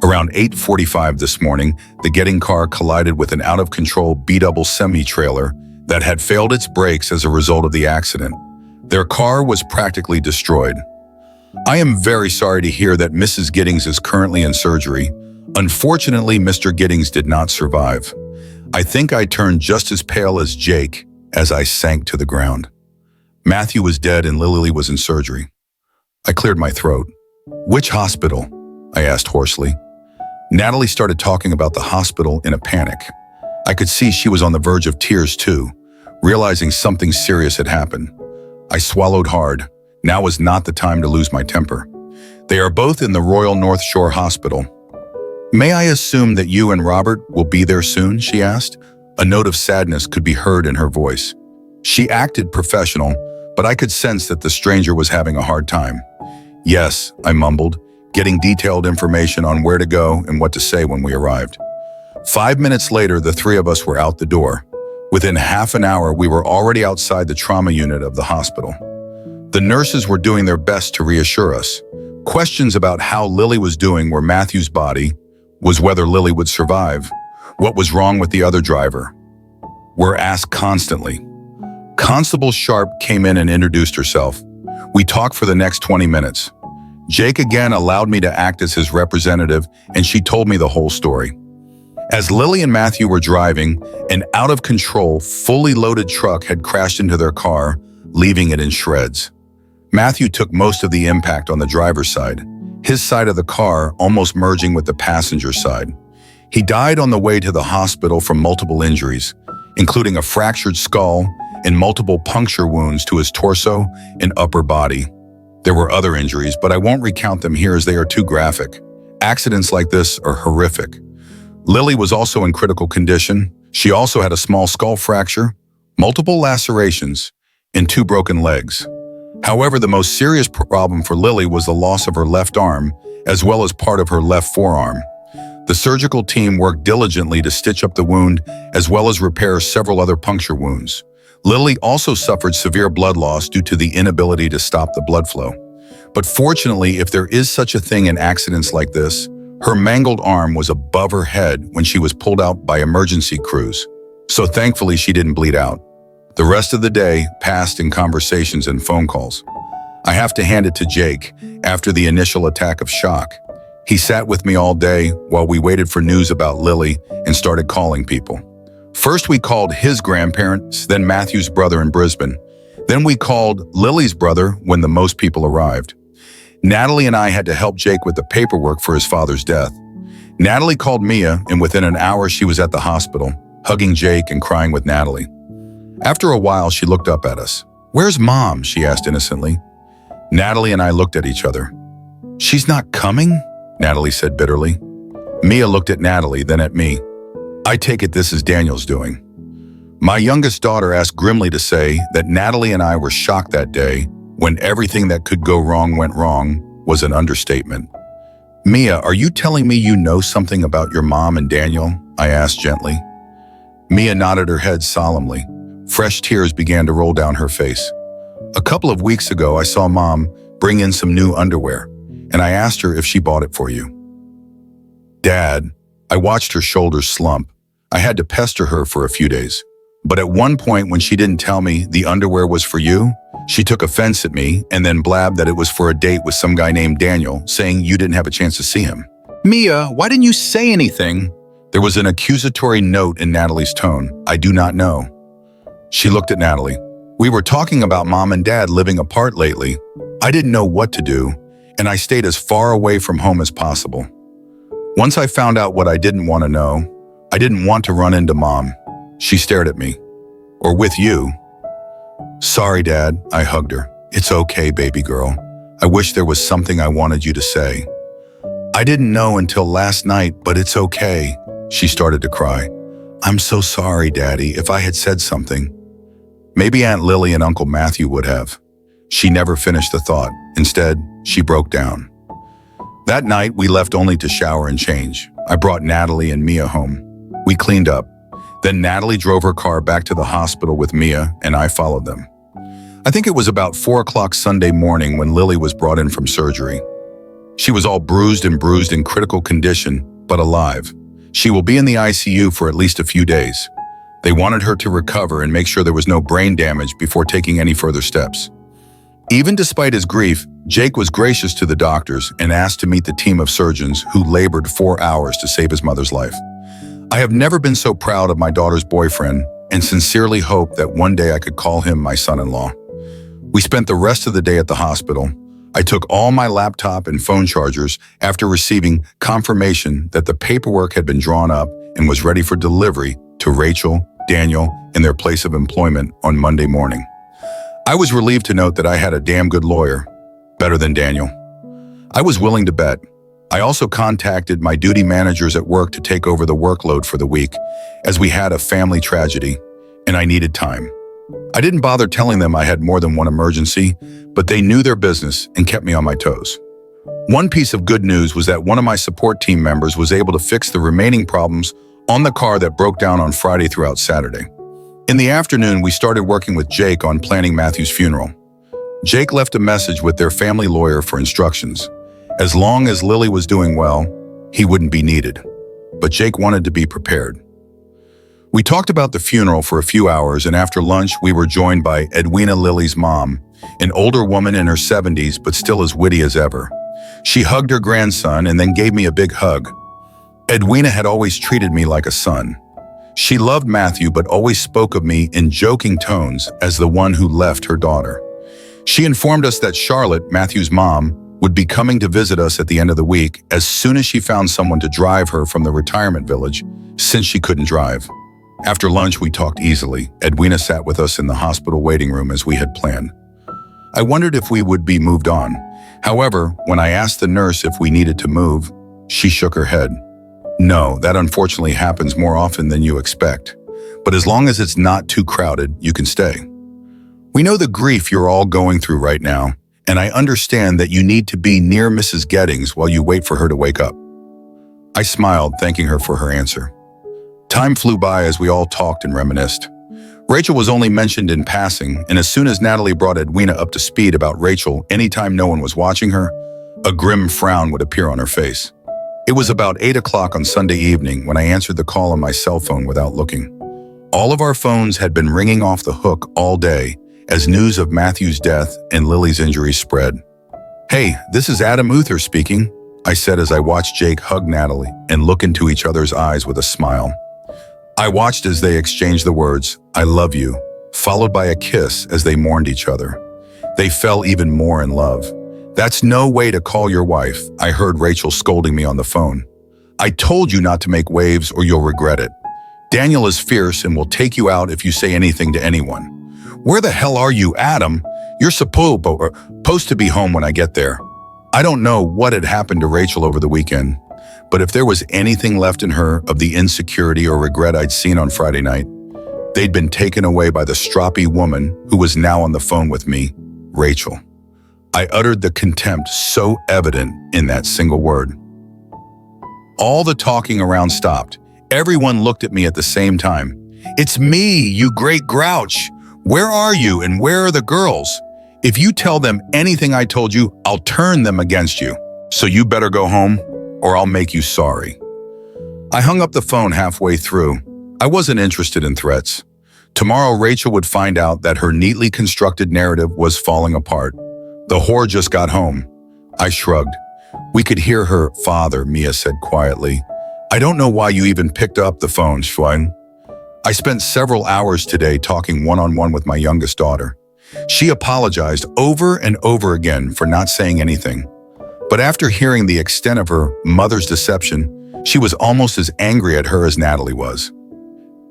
Around 8:45 this morning, the getting car collided with an out-of-control B-double semi-trailer that had failed its brakes as a result of the accident. Their car was practically destroyed. I am very sorry to hear that Mrs. Giddings is currently in surgery. Unfortunately, Mr. Giddings did not survive. I think I turned just as pale as Jake as I sank to the ground. Matthew was dead and Lily was in surgery. I cleared my throat. Which hospital? I asked hoarsely. Natalie started talking about the hospital in a panic. I could see she was on the verge of tears too, realizing something serious had happened. I swallowed hard. Now was not the time to lose my temper. They are both in the Royal North Shore Hospital. May I assume that you and Robert will be there soon? She asked. A note of sadness could be heard in her voice. She acted professional, but I could sense that the stranger was having a hard time. Yes, I mumbled, getting detailed information on where to go and what to say when we arrived. 5 minutes later, the three of us were out the door. Within half an hour, we were already outside the trauma unit of the hospital. The nurses were doing their best to reassure us. Questions about how Lily was doing were Matthew's body, was whether Lily would survive, what was wrong with the other driver, were asked constantly. Constable Sharp came in and introduced herself. We talked for the next 20 minutes. Jake again allowed me to act as his representative, and she told me the whole story. As Lily and Matthew were driving, an out-of-control, fully loaded truck had crashed into their car, leaving it in shreds. Matthew took most of the impact on the driver's side, his side of the car almost merging with the passenger side. He died on the way to the hospital from multiple injuries, including a fractured skull and multiple puncture wounds to his torso and upper body. There were other injuries, but I won't recount them here as they are too graphic. Accidents like this are horrific. Lily was also in critical condition. She also had a small skull fracture, multiple lacerations, and 2 broken legs. However, the most serious problem for Lily was the loss of her left arm, as well as part of her left forearm. The surgical team worked diligently to stitch up the wound, as well as repair several other puncture wounds. Lily also suffered severe blood loss due to the inability to stop the blood flow. But fortunately, if there is such a thing in accidents like this, her mangled arm was above her head when she was pulled out by emergency crews. So thankfully, she didn't bleed out. The rest of the day passed in conversations and phone calls. I have to hand it to Jake. After the initial attack of shock, he sat with me all day while we waited for news about Lily and started calling people. First, we called his grandparents, then Matthew's brother in Brisbane. Then we called Lily's brother when the most people arrived. Natalie and I had to help Jake with the paperwork for his father's death. Natalie called Mia, and within an hour she was at the hospital, hugging Jake and crying with Natalie. After a while, she looked up at us. "Where's Mom?" she asked innocently. Natalie and I looked at each other. "She's not coming?" Natalie said bitterly. Mia looked at Natalie, then at me. "I take it this is Daniel's doing." My youngest daughter asked grimly to say that Natalie and I were shocked that day when everything that could go wrong went wrong was an understatement. "Mia, are you telling me you know something about your mom and Daniel?" I asked gently. Mia nodded her head solemnly. Fresh tears began to roll down her face. "A couple of weeks ago, I saw Mom bring in some new underwear, and I asked her if she bought it for you." "Dad," I watched her shoulders slump. I had to pester her for a few days. But at one point when she didn't tell me the underwear was for you, she took offense at me and then blabbed that it was for a date with some guy named Daniel, saying you didn't have a chance to see him. "Mia, why didn't you say anything?" There was an accusatory note in Natalie's tone. "I do not know." She looked at Natalie. "We were talking about Mom and Dad living apart lately. I didn't know what to do, and I stayed as far away from home as possible. Once I found out what I didn't want to know, I didn't want to run into Mom." She stared at me. "Or with you." "Sorry, Dad," I hugged her. "It's okay, baby girl. I wish there was something I wanted you to say." "I didn't know until last night, but it's okay." She started to cry. "I'm so sorry, Daddy, if I had said something." Maybe Aunt Lily and Uncle Matthew would have. She never finished the thought. Instead, she broke down. That night, we left only to shower and change. I brought Natalie and Mia home. We cleaned up. Then Natalie drove her car back to the hospital with Mia, and I followed them. I think it was about 4 o'clock Sunday morning when Lily was brought in from surgery. She was all bruised in critical condition, but alive. She will be in the ICU for at least a few days. They wanted her to recover and make sure there was no brain damage before taking any further steps. Even despite his grief, Jake was gracious to the doctors and asked to meet the team of surgeons who labored 4 hours to save his mother's life. I have never been so proud of my daughter's boyfriend and sincerely hope that one day I could call him my son-in-law. We spent the rest of the day at the hospital. I took all my laptop and phone chargers after receiving confirmation that the paperwork had been drawn up and was ready for delivery to Rachel, Daniel, in their place of employment on Monday morning. I was relieved to note that I had a damn good lawyer, better than Daniel. I was willing to bet. I also contacted my duty managers at work to take over the workload for the week, as we had a family tragedy, and I needed time. I didn't bother telling them I had more than one emergency, but they knew their business and kept me on my toes. One piece of good news was that one of my support team members was able to fix the remaining problems on the car that broke down on Friday throughout Saturday. In the afternoon, we started working with Jake on planning Matthew's funeral. Jake left a message with their family lawyer for instructions. As long as Lily was doing well, he wouldn't be needed. But Jake wanted to be prepared. We talked about the funeral for a few hours, and after lunch, we were joined by Edwina, Lily's mom, an older woman in her 70s, but still as witty as ever. She hugged her grandson and then gave me a big hug. Edwina had always treated me like a son. She loved Matthew, but always spoke of me in joking tones as the one who left her daughter. She informed us that Charlotte, Matthew's mom, would be coming to visit us at the end of the week as soon as she found someone to drive her from the retirement village, since she couldn't drive. After lunch, we talked easily. Edwina sat with us in the hospital waiting room as we had planned. I wondered if we would be moved on. However, when I asked the nurse if we needed to move, she shook her head. No, that unfortunately happens more often than you expect. But as long as it's not too crowded, you can stay. We know the grief you're all going through right now, and I understand that you need to be near Mrs. Gettings while you wait for her to wake up. I smiled, thanking her for her answer. Time flew by as we all talked and reminisced. Rachel was only mentioned in passing, and as soon as Natalie brought Edwina up to speed about Rachel, anytime no one was watching her, a grim frown would appear on her face. It was about 8 o'clock on Sunday evening when I answered the call on my cell phone without looking. All of our phones had been ringing off the hook all day as news of Matthew's death and Lily's injuries spread. "Hey, this is Adam Uther speaking," I said as I watched Jake hug Natalie and look into each other's eyes with a smile. I watched as they exchanged the words, "I love you," followed by a kiss as they mourned each other. They fell even more in love. "That's no way to call your wife," I heard Rachel scolding me on the phone. "I told you not to make waves or you'll regret it. Daniel is fierce and will take you out if you say anything to anyone." "Where the hell are you, Adam? You're supposed to be home when I get there." I don't know what had happened to Rachel over the weekend, but if there was anything left in her of the insecurity or regret I'd seen on Friday night, they'd been taken away by the stroppy woman who was now on the phone with me, Rachel. I uttered the contempt so evident in that single word. All the talking around stopped. Everyone looked at me at the same time. "It's me, you great grouch. Where are you and where are the girls? If you tell them anything I told you, I'll turn them against you. So you better go home or I'll make you sorry." I hung up the phone halfway through. I wasn't interested in threats. Tomorrow Rachel would find out that her neatly constructed narrative was falling apart. The whore just got home. I shrugged. "We could hear her father," Mia said quietly. "I don't know why you even picked up the phone, Schwein." I spent several hours today talking one-on-one with my youngest daughter. She apologized over and over again for not saying anything. But after hearing the extent of her mother's deception, she was almost as angry at her as Natalie was.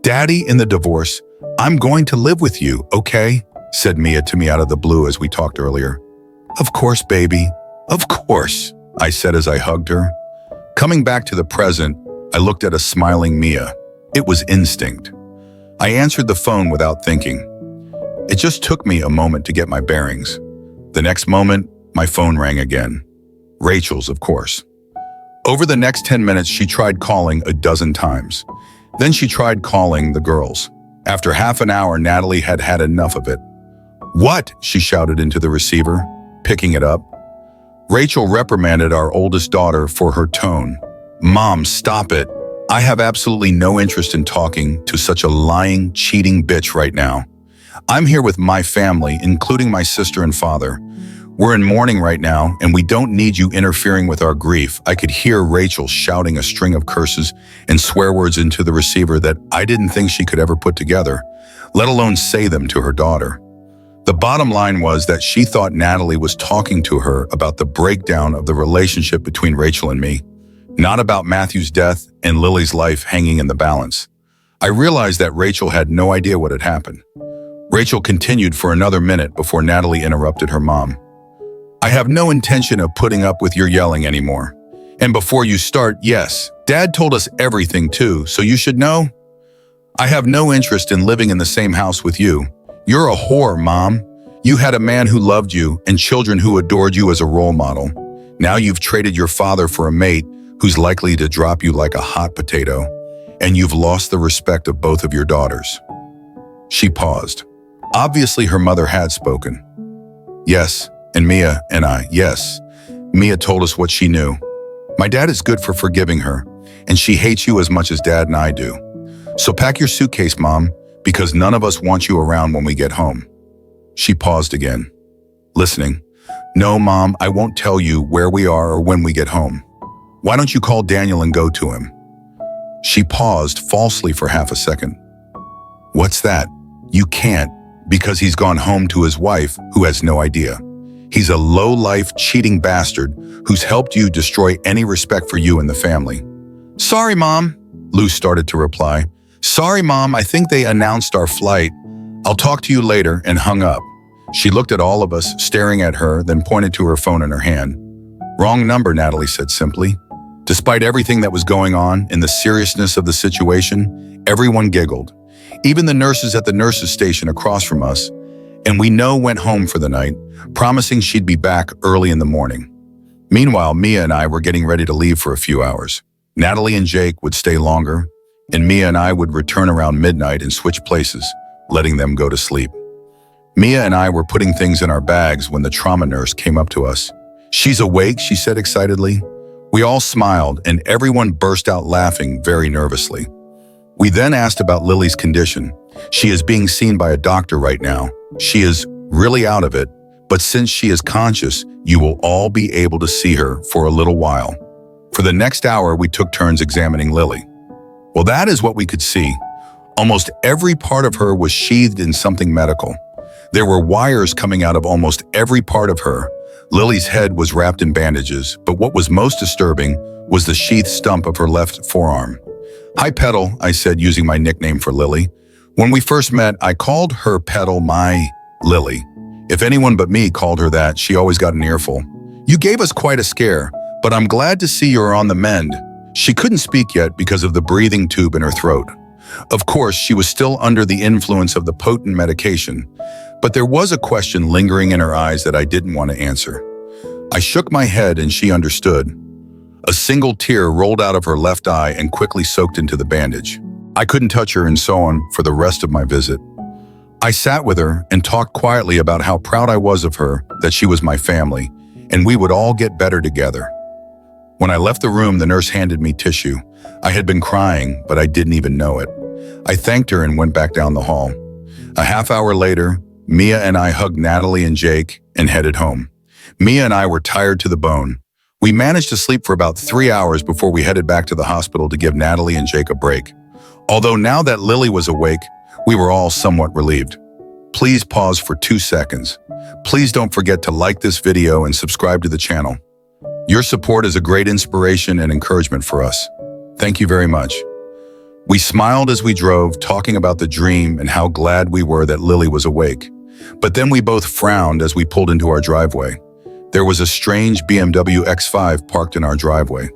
"Daddy, in the divorce, I'm going to live with you, okay?" said Mia to me out of the blue as we talked earlier. "Of course, baby. Of course," I said as I hugged her. Coming back to the present, I looked at a smiling Mia. It was instinct. I answered the phone without thinking. It just took me a moment to get my bearings. The next moment, my phone rang again. Rachel's, of course. Over the next 10 minutes, she tried calling a dozen times. Then she tried calling the girls. After half an hour, Natalie had had enough of it. "What?" she shouted into the receiver, picking it up. Rachel reprimanded our oldest daughter for her tone. "Mom, stop it. I have absolutely no interest in talking to such a lying, cheating bitch right now. I'm here with my family, including my sister and father. We're in mourning right now, and we don't need you interfering with our grief." I could hear Rachel shouting a string of curses and swear words into the receiver that I didn't think she could ever put together, let alone say them to her daughter. The bottom line was that she thought Natalie was talking to her about the breakdown of the relationship between Rachel and me, not about Matthew's death and Lily's life hanging in the balance. I realized that Rachel had no idea what had happened. Rachel continued for another minute before Natalie interrupted her mom. "I have no intention of putting up with your yelling anymore. And before you start, yes, Dad told us everything too, so you should know. I have no interest in living in the same house with you. You're a whore, Mom. You had a man who loved you and children who adored you as a role model. Now you've traded your father for a mate who's likely to drop you like a hot potato, and you've lost the respect of both of your daughters." She paused. Obviously, her mother had spoken. "Yes, and Mia and I, yes. Mia told us what she knew. My dad is good for forgiving her, and she hates you as much as Dad and I do. So pack your suitcase, Mom, because none of us want you around when we get home." She paused again, listening. "No, Mom, I won't tell you where we are or when we get home. Why don't you call Daniel and go to him?" She paused falsely for half a second. "What's that?" "You can't, because he's gone home to his wife, who has no idea. He's a low-life, cheating bastard who's helped you destroy any respect for you and the family." "Sorry, Mom," Lou started to reply. "Sorry, Mom, I think they announced our flight. I'll talk to you later," and hung up. She looked at all of us, staring at her, then pointed to her phone in her hand. "Wrong number," Natalie said simply. Despite everything that was going on and the seriousness of the situation, everyone giggled. Even the nurses at the nurses' station across from us, and we went home for the night, promising she'd be back early in the morning. Meanwhile, Mia and I were getting ready to leave for a few hours. Natalie and Jake would stay longer, and Mia and I would return around midnight and switch places, letting them go to sleep. Mia and I were putting things in our bags when the trauma nurse came up to us. "She's awake," she said excitedly. We all smiled, and everyone burst out laughing very nervously. We then asked about Lily's condition. "She is being seen by a doctor right now. She is really out of it, but since she is conscious, you will all be able to see her for a little while." For the next hour, we took turns examining Lily. Well, that is what we could see. Almost every part of her was sheathed in something medical. There were wires coming out of almost every part of her. Lily's head was wrapped in bandages, but what was most disturbing was the sheathed stump of her left forearm. "Hi, Petal," I said, using my nickname for Lily. When we first met, I called her Petal my Lily. If anyone but me called her that, she always got an earful. "You gave us quite a scare, but I'm glad to see you're on the mend." She couldn't speak yet because of the breathing tube in her throat. Of course, she was still under the influence of the potent medication, but there was a question lingering in her eyes that I didn't want to answer. I shook my head and she understood. A single tear rolled out of her left eye and quickly soaked into the bandage. I couldn't touch her and so on for the rest of my visit. I sat with her and talked quietly about how proud I was of her, that she was my family, and we would all get better together. When I left the room, the nurse handed me tissue. I had been crying, but I didn't even know it. I thanked her and went back down the hall. A half hour later, Mia and I hugged Natalie and Jake and headed home. Mia and I were tired to the bone. We managed to sleep for about 3 hours before we headed back to the hospital to give Natalie and Jake a break. Although now that Lily was awake, we were all somewhat relieved. Please pause for 2 seconds. Please don't forget to like this video and subscribe to the channel. Your support is a great inspiration and encouragement for us. Thank you very much. We smiled as we drove, talking about the dream and how glad we were that Lily was awake. But then we both frowned as we pulled into our driveway. There was a strange BMW X5 parked in our driveway.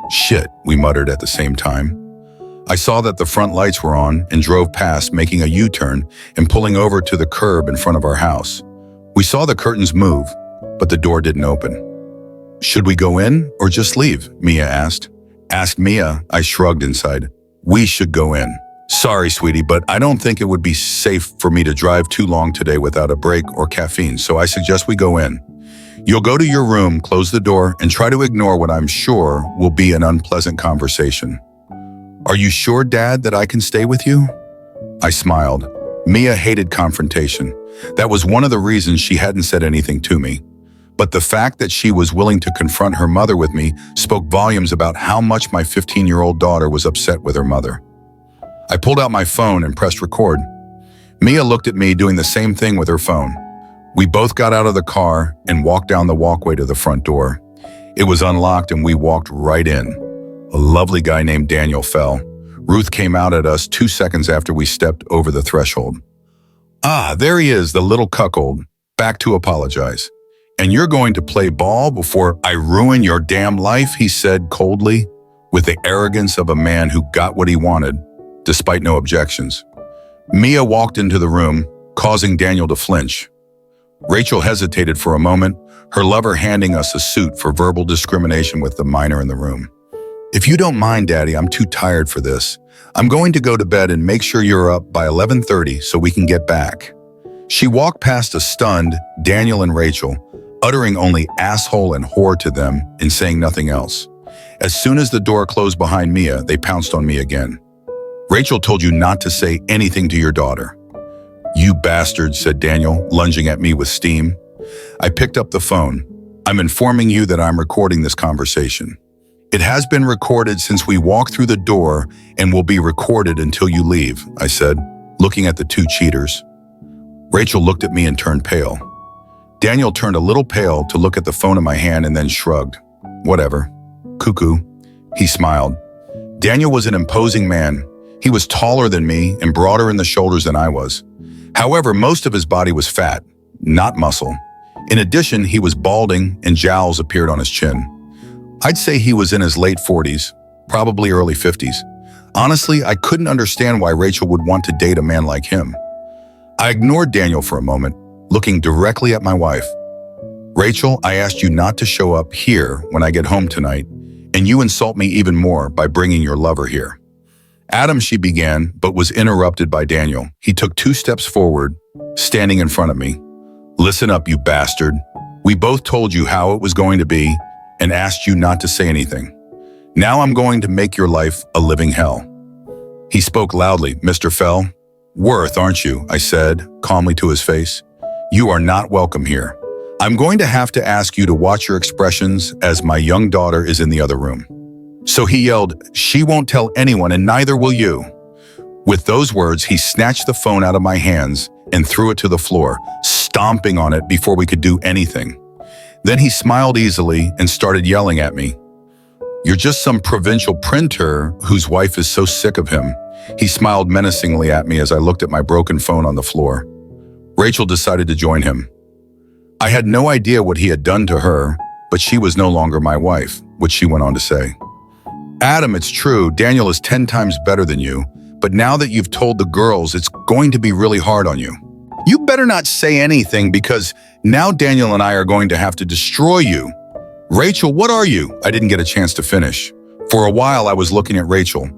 "Shit," we muttered at the same time. I saw that the front lights were on and drove past, making a U-turn and pulling over to the curb in front of our house. We saw the curtains move, but the door didn't open. "Should we go in or just leave?" Mia asked. "Asked Mia," I shrugged inside. We should go in. Sorry, sweetie, but I don't think it would be safe for me to drive too long today without a break or caffeine, so I suggest we go in. You'll go to your room, close the door, and try to ignore what I'm sure will be an unpleasant conversation. Are you sure, Dad, that I can stay with you? I smiled. Mia hated confrontation. That was one of the reasons she hadn't said anything to me. But the fact that she was willing to confront her mother with me spoke volumes about how much my 15-year-old daughter was upset with her mother. I pulled out my phone and pressed record. Mia looked at me doing the same thing with her phone. We both got out of the car and walked down the walkway to the front door. It was unlocked and we walked right in. A lovely guy named Daniel fell. Ruth came out at us 2 seconds after we stepped over the threshold. Ah, there he is, the little cuckold, back to apologize. And you're going to play ball before I ruin your damn life, he said coldly, with the arrogance of a man who got what he wanted, despite no objections. Mia walked into the room, causing Daniel to flinch. Rachel hesitated for a moment, her lover handing us a suit for verbal discrimination with the minor in the room. If you don't mind, Daddy, I'm too tired for this. I'm going to go to bed and make sure you're up by 11:30 so we can get back. She walked past a stunned Daniel and Rachel, uttering only asshole and whore to them and saying nothing else. As soon as the door closed behind Mia, they pounced on me again. Rachel told you not to say anything to your daughter. You bastard, said Daniel, lunging at me with steam. I picked up the phone. I'm informing you that I'm recording this conversation. It has been recorded since we walked through the door and will be recorded until you leave, I said, looking at the two cheaters. Rachel looked at me and turned pale. Daniel turned a little pale to look at the phone in my hand and then shrugged. Whatever. Cuckoo. He smiled. Daniel was an imposing man. He was taller than me and broader in the shoulders than I was. However, most of his body was fat, not muscle. In addition, he was balding and jowls appeared on his chin. I'd say he was in his late 40s, probably early 50s. Honestly, I couldn't understand why Rachel would want to date a man like him. I ignored Daniel for a moment, looking directly at my wife. Rachel, I asked you not to show up here when I get home tonight, and you insult me even more by bringing your lover here. Adam, she began, but was interrupted by Daniel. He took 2 steps forward, standing in front of me. Listen up, you bastard. We both told you how it was going to be and asked you not to say anything. Now I'm going to make your life a living hell. He spoke loudly. Mr. Fell, Worth, aren't you? I said, calmly to his face. You are not welcome here. I'm going to have to ask you to watch your expressions as my young daughter is in the other room. So he yelled, she won't tell anyone and neither will you. With those words, he snatched the phone out of my hands and threw it to the floor, stomping on it before we could do anything. Then he smiled easily and started yelling at me. You're just some provincial printer whose wife is so sick of him. He smiled menacingly at me as I looked at my broken phone on the floor. Rachel decided to join him. I had no idea what he had done to her, but she was no longer my wife, which she went on to say. Adam, it's true, Daniel is 10 times better than you, but now that you've told the girls, it's going to be really hard on you. You better not say anything because now Daniel and I are going to have to destroy you. Rachel, what are you? I didn't get a chance to finish. For a while, I was looking at Rachel.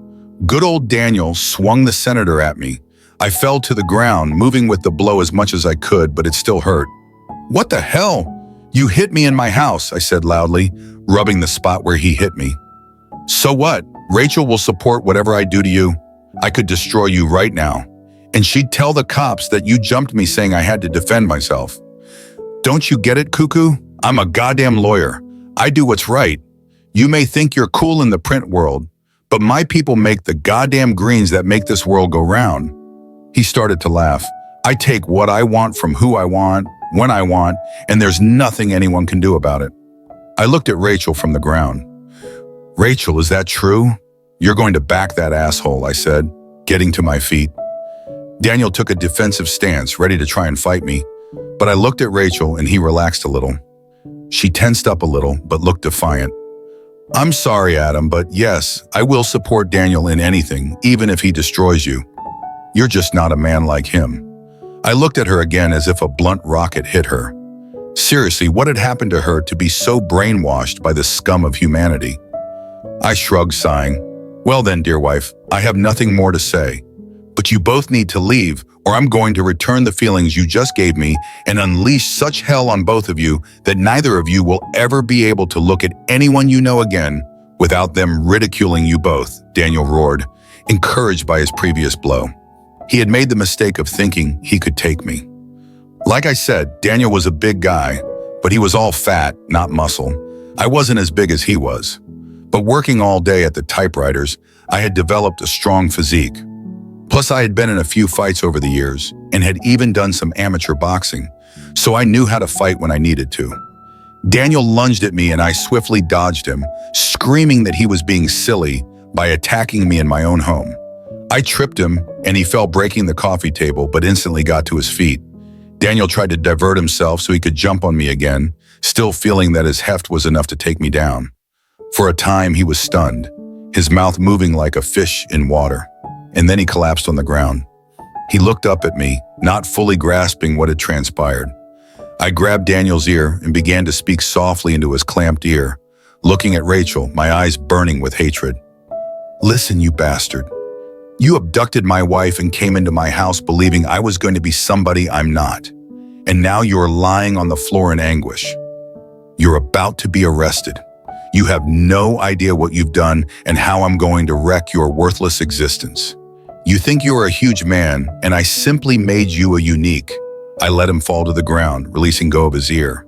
Good old Daniel swung the senator at me. I fell to the ground, moving with the blow as much as I could, but it still hurt. What the hell? You hit me in my house, I said loudly, rubbing the spot where he hit me. So what? Rachel will support whatever I do to you. I could destroy you right now. And she'd tell the cops that you jumped me saying I had to defend myself. Don't you get it, cuckoo? I'm a goddamn lawyer. I do what's right. You may think you're cool in the print world, but my people make the goddamn greens that make this world go round. He started to laugh. I take what I want from who I want, when I want, and there's nothing anyone can do about it. I looked at Rachel from the ground. Rachel, is that true? You're going to back that asshole, I said, getting to my feet. Daniel took a defensive stance, ready to try and fight me, but I looked at Rachel and he relaxed a little. She tensed up a little, but looked defiant. I'm sorry, Adam, but yes, I will support Daniel in anything, even if he destroys you. You're just not a man like him. I looked at her again as if a blunt rocket hit her. Seriously, what had happened to her to be so brainwashed by the scum of humanity? I shrugged, sighing. Well then, dear wife, I have nothing more to say. But you both need to leave, or I'm going to return the feelings you just gave me and unleash such hell on both of you that neither of you will ever be able to look at anyone you know again without them ridiculing you both, Daniel roared, encouraged by his previous blow. He had made the mistake of thinking he could take me. Like I said, Daniel was a big guy, but he was all fat, not muscle. I wasn't as big as he was. But working all day at the typewriters, I had developed a strong physique. Plus, I had been in a few fights over the years and had even done some amateur boxing, so I knew how to fight when I needed to. Daniel lunged at me and I swiftly dodged him, screaming that he was being silly by attacking me in my own home. I tripped him and he fell, breaking the coffee table, but instantly got to his feet. Daniel tried to divert himself so he could jump on me again, still feeling that his heft was enough to take me down. For a time, he was stunned, his mouth moving like a fish in water, and then he collapsed on the ground. He looked up at me, not fully grasping what had transpired. I grabbed Daniel's ear and began to speak softly into his clamped ear, looking at Rachel, my eyes burning with hatred. Listen, you bastard. You abducted my wife and came into my house believing I was going to be somebody I'm not. And now you're lying on the floor in anguish. You're about to be arrested. You have no idea what you've done and how I'm going to wreck your worthless existence. You think you're a huge man, and I simply made you a unique. I let him fall to the ground, releasing go of his ear.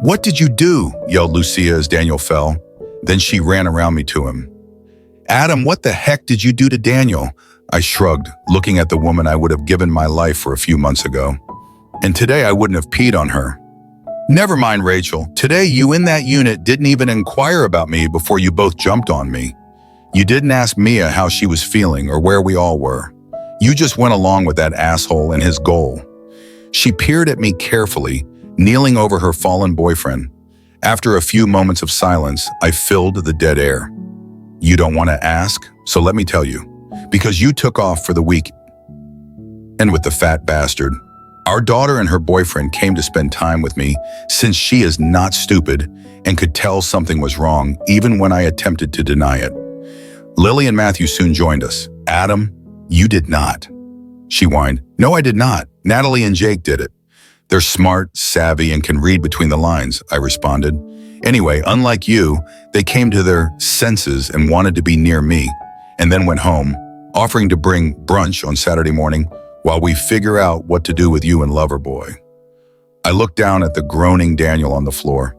What did you do? Yelled Lucia as Daniel fell. Then she ran around me to him. Adam, what the heck did you do to Daniel? I shrugged, looking at the woman I would have given my life for a few months ago. And today I wouldn't have peed on her. Never mind, Rachel. Today you in that unit didn't even inquire about me before you both jumped on me. You didn't ask Mia how she was feeling or where we all were. You just went along with that asshole and his goal. She peered at me carefully, kneeling over her fallen boyfriend. After a few moments of silence, I filled the dead air. You don't want to ask, so let me tell you. Because you took off for the week. And with the fat bastard. Our daughter and her boyfriend came to spend time with me since she is not stupid and could tell something was wrong even when I attempted to deny it. Lily and Matthew soon joined us. Adam, you did not. She whined. No, I did not. Natalie and Jake did it. They're smart, savvy, and can read between the lines, I responded. Anyway, unlike you, they came to their senses and wanted to be near me, and then went home, offering to bring brunch on Saturday morning while we figure out what to do with you and Loverboy. I looked down at the groaning Daniel on the floor.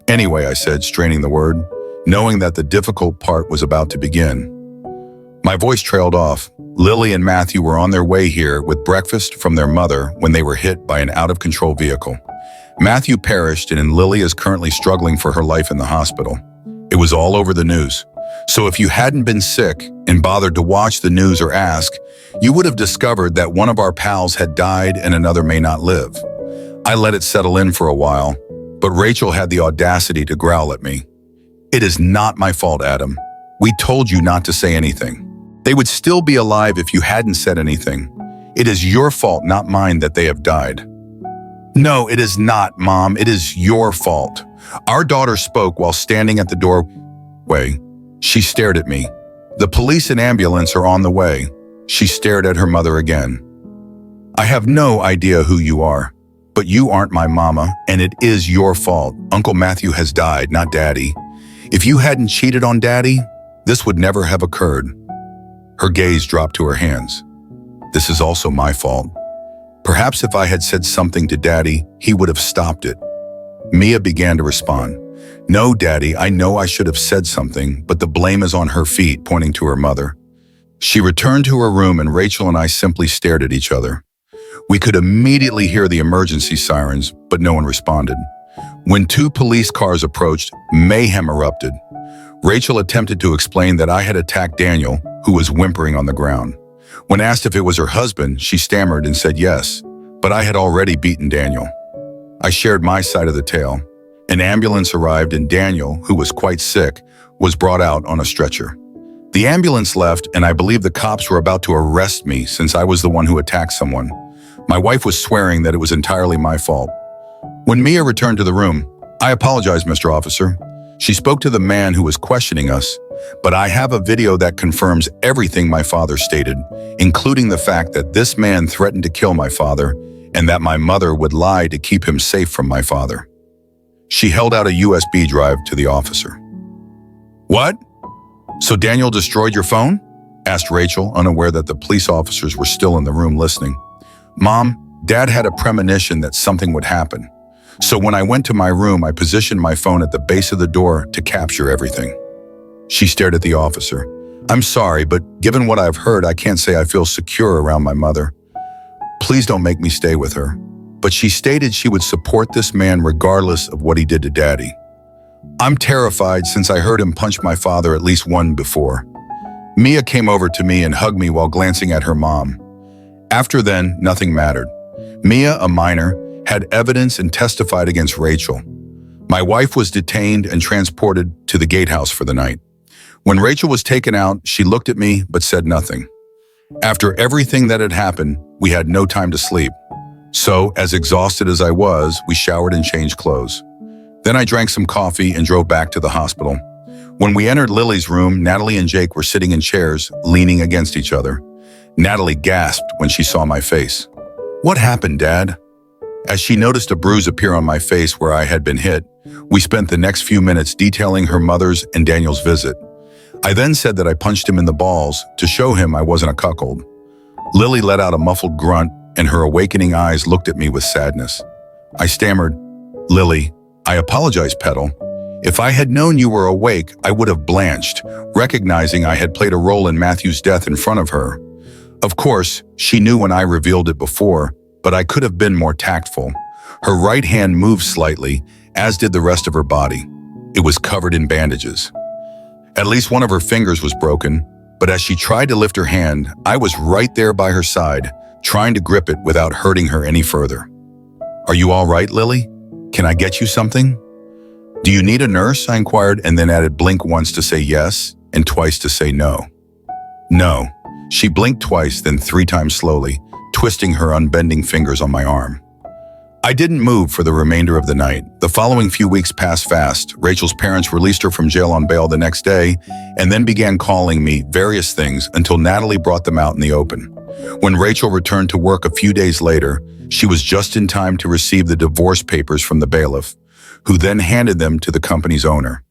Anyway, I said, straining the word, knowing that the difficult part was about to begin. My voice trailed off. Lily and Matthew were on their way here with breakfast from their mother when they were hit by an out-of-control vehicle. Matthew perished, and Lily is currently struggling for her life in the hospital. It was all over the news. So if you hadn't been sick and bothered to watch the news or ask, you would have discovered that one of our pals had died and another may not live. I let it settle in for a while, but Rachel had the audacity to growl at me. It is not my fault, Adam. We told you not to say anything. They would still be alive if you hadn't said anything. It is your fault, not mine, that they have died. No, it is not, Mom. It is your fault. Our daughter spoke while standing at the doorway. She stared at me. The police and ambulance are on the way. She stared at her mother again. I have no idea who you are, but you aren't my mama, and it is your fault. Uncle Matthew has died, not Daddy. If you hadn't cheated on Daddy, this would never have occurred. Her gaze dropped to her hands. This is also my fault. Perhaps if I had said something to Daddy, he would have stopped it. Mia began to respond. No, Daddy, I know I should have said something, but the blame is on her feet, pointing to her mother. She returned to her room and Rachel and I simply stared at each other. We could immediately hear the emergency sirens, but no one responded. When 2 police cars approached, mayhem erupted. Rachel attempted to explain that I had attacked Daniel, who was whimpering on the ground. When asked if it was her husband, she stammered and said yes, but I had already beaten Daniel. I shared my side of the tale. An ambulance arrived and Daniel, who was quite sick, was brought out on a stretcher. The ambulance left and I believe the cops were about to arrest me since I was the one who attacked someone. My wife was swearing that it was entirely my fault. When Mia returned to the room, I apologized, Mr. Officer. She spoke to the man who was questioning us, but I have a video that confirms everything my father stated, including the fact that this man threatened to kill my father and that my mother would lie to keep him safe from my father. She held out a USB drive to the officer. "What? So Daniel destroyed your phone?" asked Rachel, unaware that the police officers were still in the room listening. "Mom, Dad had a premonition that something would happen. So when I went to my room, I positioned my phone at the base of the door to capture everything." She stared at the officer. "I'm sorry, but given what I've heard, I can't say I feel secure around my mother. Please don't make me stay with her." But she stated she would support this man regardless of what he did to Daddy. "I'm terrified since I heard him punch my father at least one before." Mia came over to me and hugged me while glancing at her mom. After then, nothing mattered. Mia, a minor, had evidence and testified against Rachel. My wife was detained and transported to the gatehouse for the night. When Rachel was taken out, she looked at me but said nothing. After everything that had happened, we had no time to sleep. So, as exhausted as I was, we showered and changed clothes. Then I drank some coffee and drove back to the hospital. When we entered Lily's room, Natalie and Jake were sitting in chairs, leaning against each other. Natalie gasped when she saw my face. "What happened, Dad?" As she noticed a bruise appear on my face where I had been hit, we spent the next few minutes detailing her mother's and Daniel's visit. I then said that I punched him in the balls to show him I wasn't a cuckold. Lily let out a muffled grunt, and her awakening eyes looked at me with sadness. I stammered, "Lily, I apologize, Petal. If I had known you were awake, I would have blanched, recognizing I had played a role in Matthew's death in front of her. Of course, she knew when I revealed it before, but I could have been more tactful." Her right hand moved slightly, as did the rest of her body. It was covered in bandages. At least one of her fingers was broken, but as she tried to lift her hand, I was right there by her side, trying to grip it without hurting her any further. "Are you all right, Lily? Can I get you something?" "Do you need a nurse?" I inquired, and then added blink once to say yes and twice to say no. "No." She blinked twice, then 3 times slowly, twisting her unbending fingers on my arm. I didn't move for the remainder of the night. The following few weeks passed fast. Rachel's parents released her from jail on bail the next day and then began calling me various things until Natalie brought them out in the open. When Rachel returned to work a few days later, she was just in time to receive the divorce papers from the bailiff, who then handed them to the company's owner.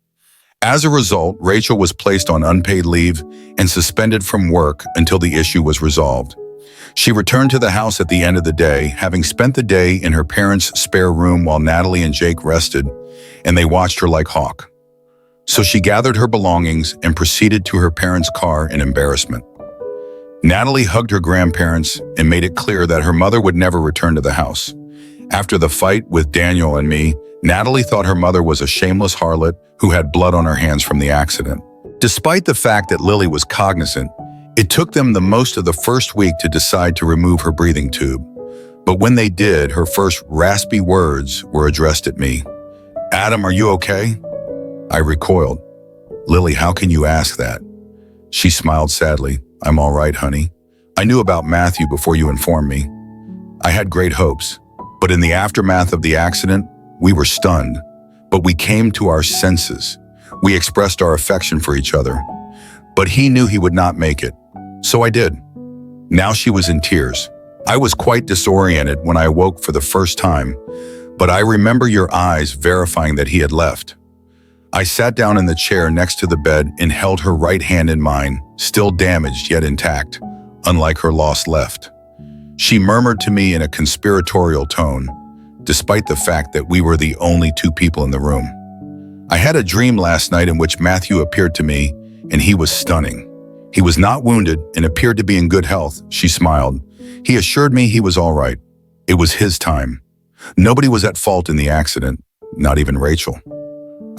As a result, Rachel was placed on unpaid leave and suspended from work until the issue was resolved. She returned to the house at the end of the day, having spent the day in her parents' spare room while Natalie and Jake rested, and they watched her like hawk. So she gathered her belongings and proceeded to her parents' car in embarrassment. Natalie hugged her grandparents and made it clear that her mother would never return to the house. After the fight with Daniel and me, Natalie thought her mother was a shameless harlot who had blood on her hands from the accident. Despite the fact that Lily was cognizant, it took them the most of the first week to decide to remove her breathing tube. But when they did, her first raspy words were addressed at me. "Adam, are you okay?" I recoiled. "Lily, how can you ask that?" She smiled sadly. "I'm all right, honey. I knew about Matthew before you informed me. I had great hopes, but in the aftermath of the accident, we were stunned. But we came to our senses. We expressed our affection for each other. But he knew he would not make it. So I did." Now she was in tears. "I was quite disoriented when I awoke for the first time, but I remember your eyes verifying that he had left." I sat down in the chair next to the bed and held her right hand in mine, still damaged yet intact, unlike her lost left. She murmured to me in a conspiratorial tone, despite the fact that we were the only 2 people in the room. "I had a dream last night in which Matthew appeared to me, and he was stunning. He was not wounded and appeared to be in good health," she smiled. "He assured me he was all right. It was his time. Nobody was at fault in the accident, not even Rachel."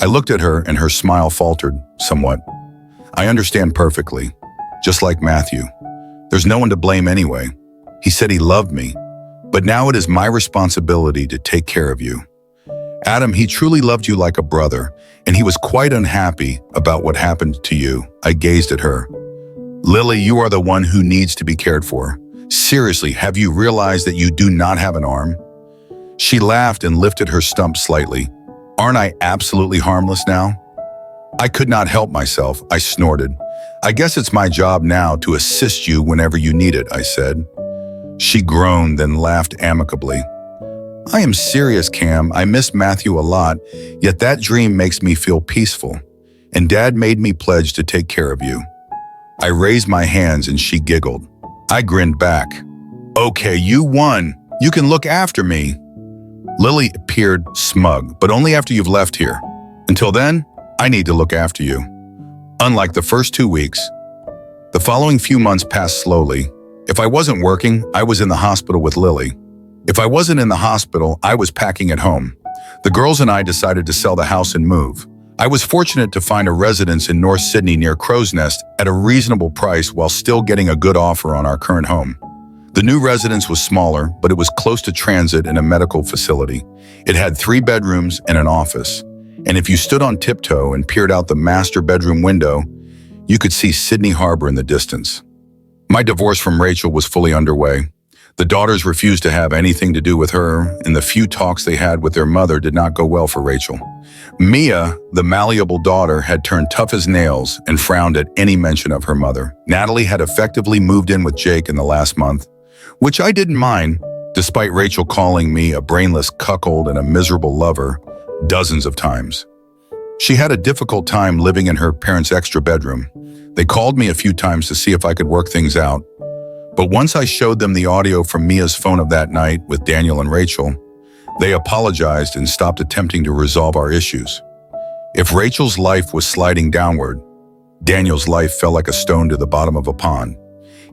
I looked at her and her smile faltered somewhat. "I understand perfectly. Just like Matthew. There's no one to blame anyway. He said he loved me, but now it is my responsibility to take care of you. Adam, he truly loved you like a brother, and he was quite unhappy about what happened to you." I gazed at her. "Lily, you are the one who needs to be cared for. Seriously, have you realized that you do not have an arm?" She laughed and lifted her stump slightly. "Aren't I absolutely harmless now?" I could not help myself. I snorted. I guess it's my job now to assist you whenever you need it, I said. She groaned, then laughed amicably. I am serious, Cam. I miss Matthew a lot, yet that dream makes me feel peaceful. And Dad made me pledge to take care of you. I raised my hands and she giggled. I grinned back. Okay, you won. You can look after me. Lily appeared smug, but only after you've left here. Until then, I need to look after you. Unlike the first 2 weeks, the following few months passed slowly. If I wasn't working, I was in the hospital with Lily. If I wasn't in the hospital, I was packing at home. The girls and I decided to sell the house and move. I was fortunate to find a residence in North Sydney near Crow's Nest at a reasonable price while still getting a good offer on our current home. The new residence was smaller, but it was close to transit and a medical facility. It had 3 bedrooms and an office. And if you stood on tiptoe and peered out the master bedroom window, you could see Sydney Harbor in the distance. My divorce from Rachel was fully underway. The daughters refused to have anything to do with her, and the few talks they had with their mother did not go well for Rachel. Mia, the malleable daughter, had turned tough as nails and frowned at any mention of her mother. Natalie had effectively moved in with Jake in the last month, which I didn't mind, despite Rachel calling me a brainless cuckold and a miserable lover dozens of times. She had a difficult time living in her parents' extra bedroom. They called me a few times to see if I could work things out. But once I showed them the audio from Mia's phone of that night with Daniel and Rachel, they apologized and stopped attempting to resolve our issues. If Rachel's life was sliding downward, Daniel's life fell like a stone to the bottom of a pond.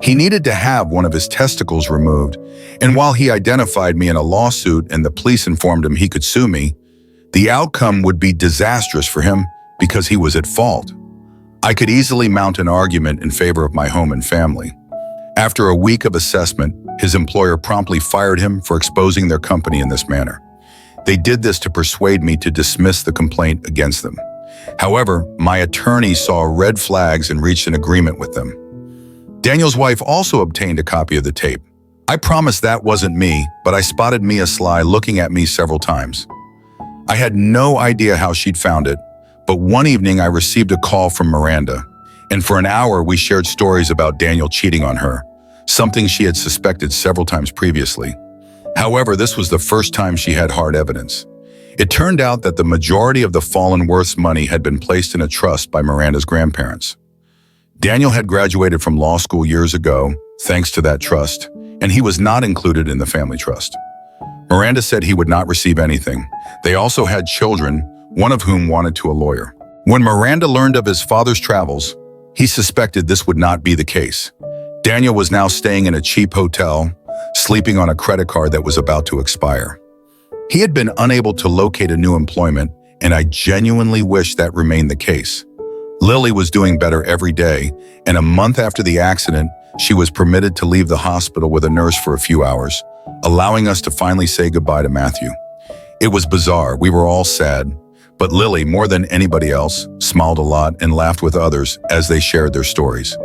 He needed to have one of his testicles removed, and while he identified me in a lawsuit and the police informed him he could sue me, the outcome would be disastrous for him because he was at fault. I could easily mount an argument in favor of my home and family. After a week of assessment, his employer promptly fired him for exposing their company in this manner. They did this to persuade me to dismiss the complaint against them. However, my attorney saw red flags and reached an agreement with them. Daniel's wife also obtained a copy of the tape. I promised that wasn't me, but I spotted Mia Sly looking at me several times. I had no idea how she'd found it, but one evening I received a call from Miranda, and for an hour we shared stories about Daniel cheating on her, something she had suspected several times previously. However, this was the first time she had hard evidence. It turned out that the majority of the fallen Worth's money had been placed in a trust by Miranda's grandparents. Daniel had graduated from law school years ago, thanks to that trust, and he was not included in the family trust. Miranda said he would not receive anything. They also had children, one of whom wanted to a lawyer. When Miranda learned of his father's travels, he suspected this would not be the case. Daniel was now staying in a cheap hotel, sleeping on a credit card that was about to expire. He had been unable to locate a new employment, and I genuinely wish that remained the case. Lily was doing better every day, and a month after the accident, she was permitted to leave the hospital with a nurse for a few hours, allowing us to finally say goodbye to Matthew. It was bizarre. We were all sad, but Lily, more than anybody else, smiled a lot and laughed with others as they shared their stories.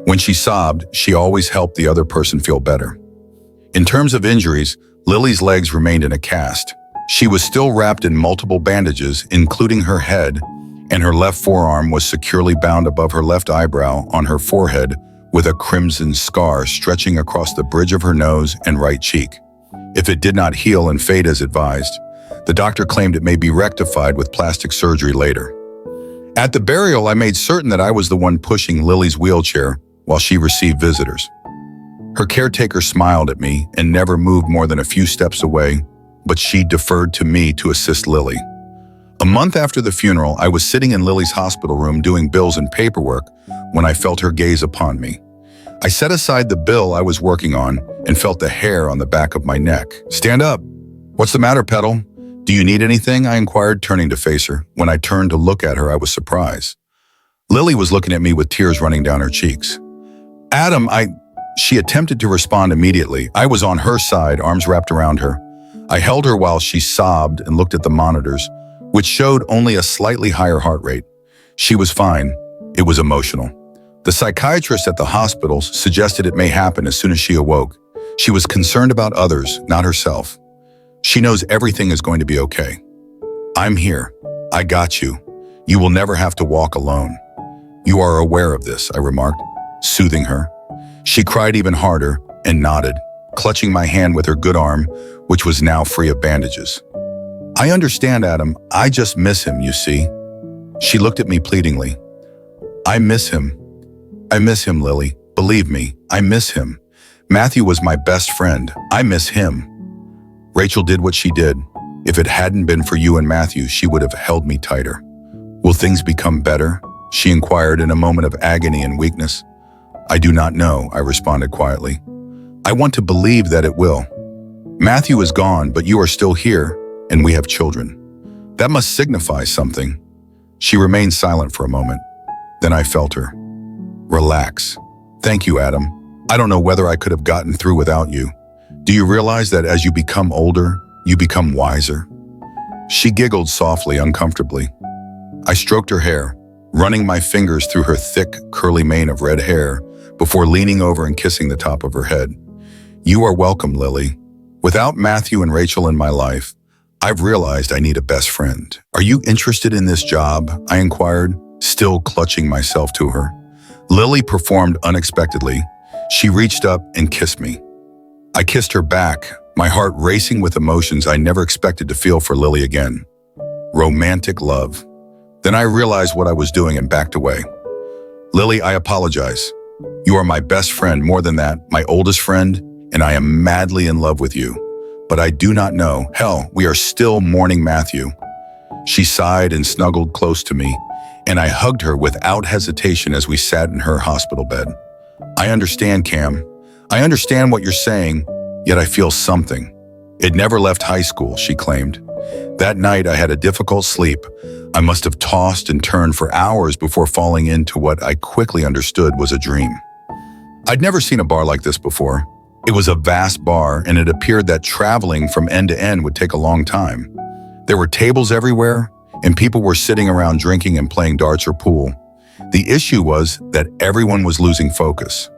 When she sobbed, she always helped the other person feel better. In terms of injuries, Lily's legs remained in a cast. She was still wrapped in multiple bandages, including her head, and her left forearm was securely bound above her left eyebrow on her forehead with a crimson scar stretching across the bridge of her nose and right cheek. If it did not heal and fade as advised, the doctor claimed it may be rectified with plastic surgery later. At the burial, I made certain that I was the one pushing Lily's wheelchair while she received visitors. Her caretaker smiled at me and never moved more than a few steps away, but she deferred to me to assist Lily. A month after the funeral, I was sitting in Lily's hospital room doing bills and paperwork when I felt her gaze upon me. I set aside the bill I was working on and felt the hair on the back of my neck. "Stand up. What's the matter, Petal? Do you need anything?" I inquired, turning to face her. When I turned to look at her, I was surprised. Lily was looking at me with tears running down her cheeks. "Adam, She attempted to respond immediately. I was on her side, arms wrapped around her. I held her while she sobbed and looked at the monitors, which showed only a slightly higher heart rate. She was fine. It was emotional. The psychiatrist at the hospital suggested it may happen as soon as she awoke. She was concerned about others, not herself. She knows everything is going to be okay. I'm here. I got you. You will never have to walk alone. You are aware of this, I remarked, soothing her. She cried even harder and nodded, clutching my hand with her good arm, which was now free of bandages. I understand, Adam. I just miss him, you see. She looked at me pleadingly. I miss him. I miss him, Lily. Believe me, I miss him. Matthew was my best friend. I miss him. Rachel did what she did. If it hadn't been for you and Matthew, she would have held me tighter. Will things become better? She inquired in a moment of agony and weakness. I do not know, I responded quietly. I want to believe that it will. Matthew is gone, but you are still here, and we have children. That must signify something. She remained silent for a moment. Then I felt her. Relax. Thank you, Adam. I don't know whether I could have gotten through without you. Do you realize that as you become older, you become wiser? She giggled softly, uncomfortably. I stroked her hair, running my fingers through her thick, curly mane of red hair before leaning over and kissing the top of her head. You are welcome, Lily. Without Matthew and Rachel in my life, I've realized I need a best friend. Are you interested in this job? I inquired, still clutching myself to her. Lily performed unexpectedly. She reached up and kissed me. I kissed her back, my heart racing with emotions I never expected to feel for Lily again. Romantic love. Then I realized what I was doing and backed away. Lily, I apologize. You are my best friend, more than that, my oldest friend, and I am madly in love with you. But I do not know. Hell, we are still mourning Matthew. She sighed and snuggled close to me, and I hugged her without hesitation as we sat in her hospital bed. I understand, Cam. I understand what you're saying, yet I feel something. It never left high school, she claimed. That night I had a difficult sleep. I must have tossed and turned for hours before falling into what I quickly understood was a dream. I'd never seen a bar like this before. It was a vast bar, and it appeared that traveling from end to end would take a long time. There were tables everywhere, and people were sitting around drinking and playing darts or pool. The issue was that everyone was losing focus.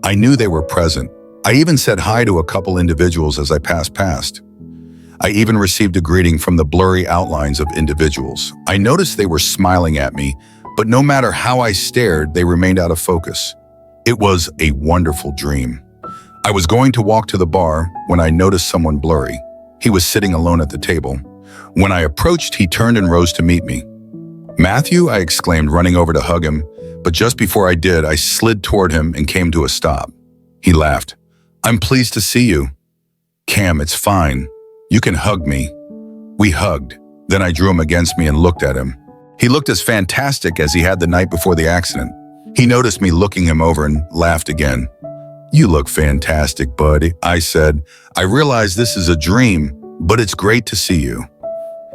I knew they were present. I even said hi to a couple individuals as I passed past. I even received a greeting from the blurry outlines of individuals. I noticed they were smiling at me, but no matter how I stared, they remained out of focus. It was a wonderful dream. I was going to walk to the bar when I noticed someone blurry. He was sitting alone at the table. When I approached, he turned and rose to meet me. Matthew, I exclaimed, running over to hug him, but just before I did, I slid toward him and came to a stop. He laughed. I'm pleased to see you. Cam, it's fine. You can hug me. We hugged. Then I drew him against me and looked at him. He looked as fantastic as he had the night before the accident. He noticed me looking him over and laughed again. You look fantastic, buddy, I said. I realize this is a dream, but it's great to see you.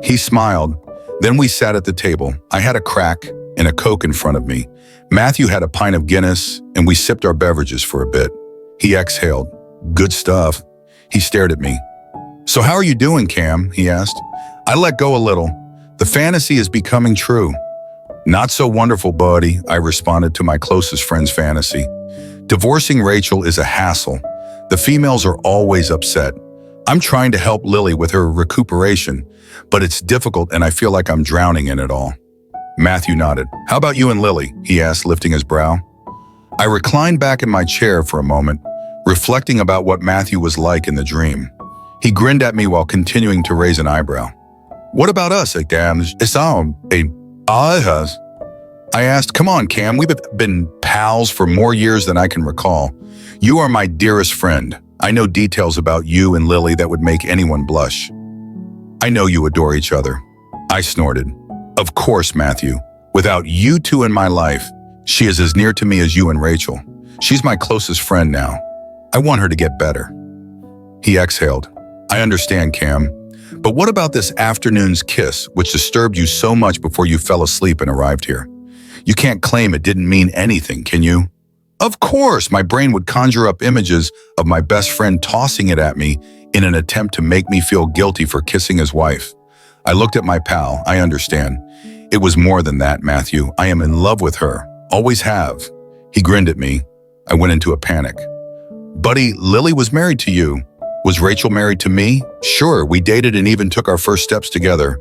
He smiled. Then we sat at the table. I had a crack and a Coke in front of me. Matthew had a pint of Guinness, and we sipped our beverages for a bit. He exhaled. Good stuff. He stared at me. So how are you doing, Cam? He asked. I let go a little. The fantasy is becoming true. Not so wonderful, buddy, I responded to my closest friend's fantasy. Divorcing Rachel is a hassle. The females are always upset. I'm trying to help Lily with her recuperation, but it's difficult and I feel like I'm drowning in it all. Matthew nodded. How about you and Lily? He asked, lifting his brow. I reclined back in my chair for a moment, reflecting about what Matthew was like in the dream. He grinned at me while continuing to raise an eyebrow. What about us, Cam? I asked, come on, Cam, we've been pals for more years than I can recall. You are my dearest friend. I know details about you and Lily that would make anyone blush. I know you adore each other. I snorted. Of course, Matthew. Without you two in my life, she is as near to me as you and Rachel. She's my closest friend now. I want her to get better. He exhaled. I understand, Cam. But what about this afternoon's kiss, which disturbed you so much before you fell asleep and arrived here? You can't claim it didn't mean anything, can you? Of course, my brain would conjure up images of my best friend tossing it at me in an attempt to make me feel guilty for kissing his wife. I looked at my pal. I understand. It was more than that, Matthew. I am in love with her. Always have. He grinned at me. I went into a panic. Buddy, Lily was married to you. Was Rachel married to me? Sure, we dated and even took our first steps together.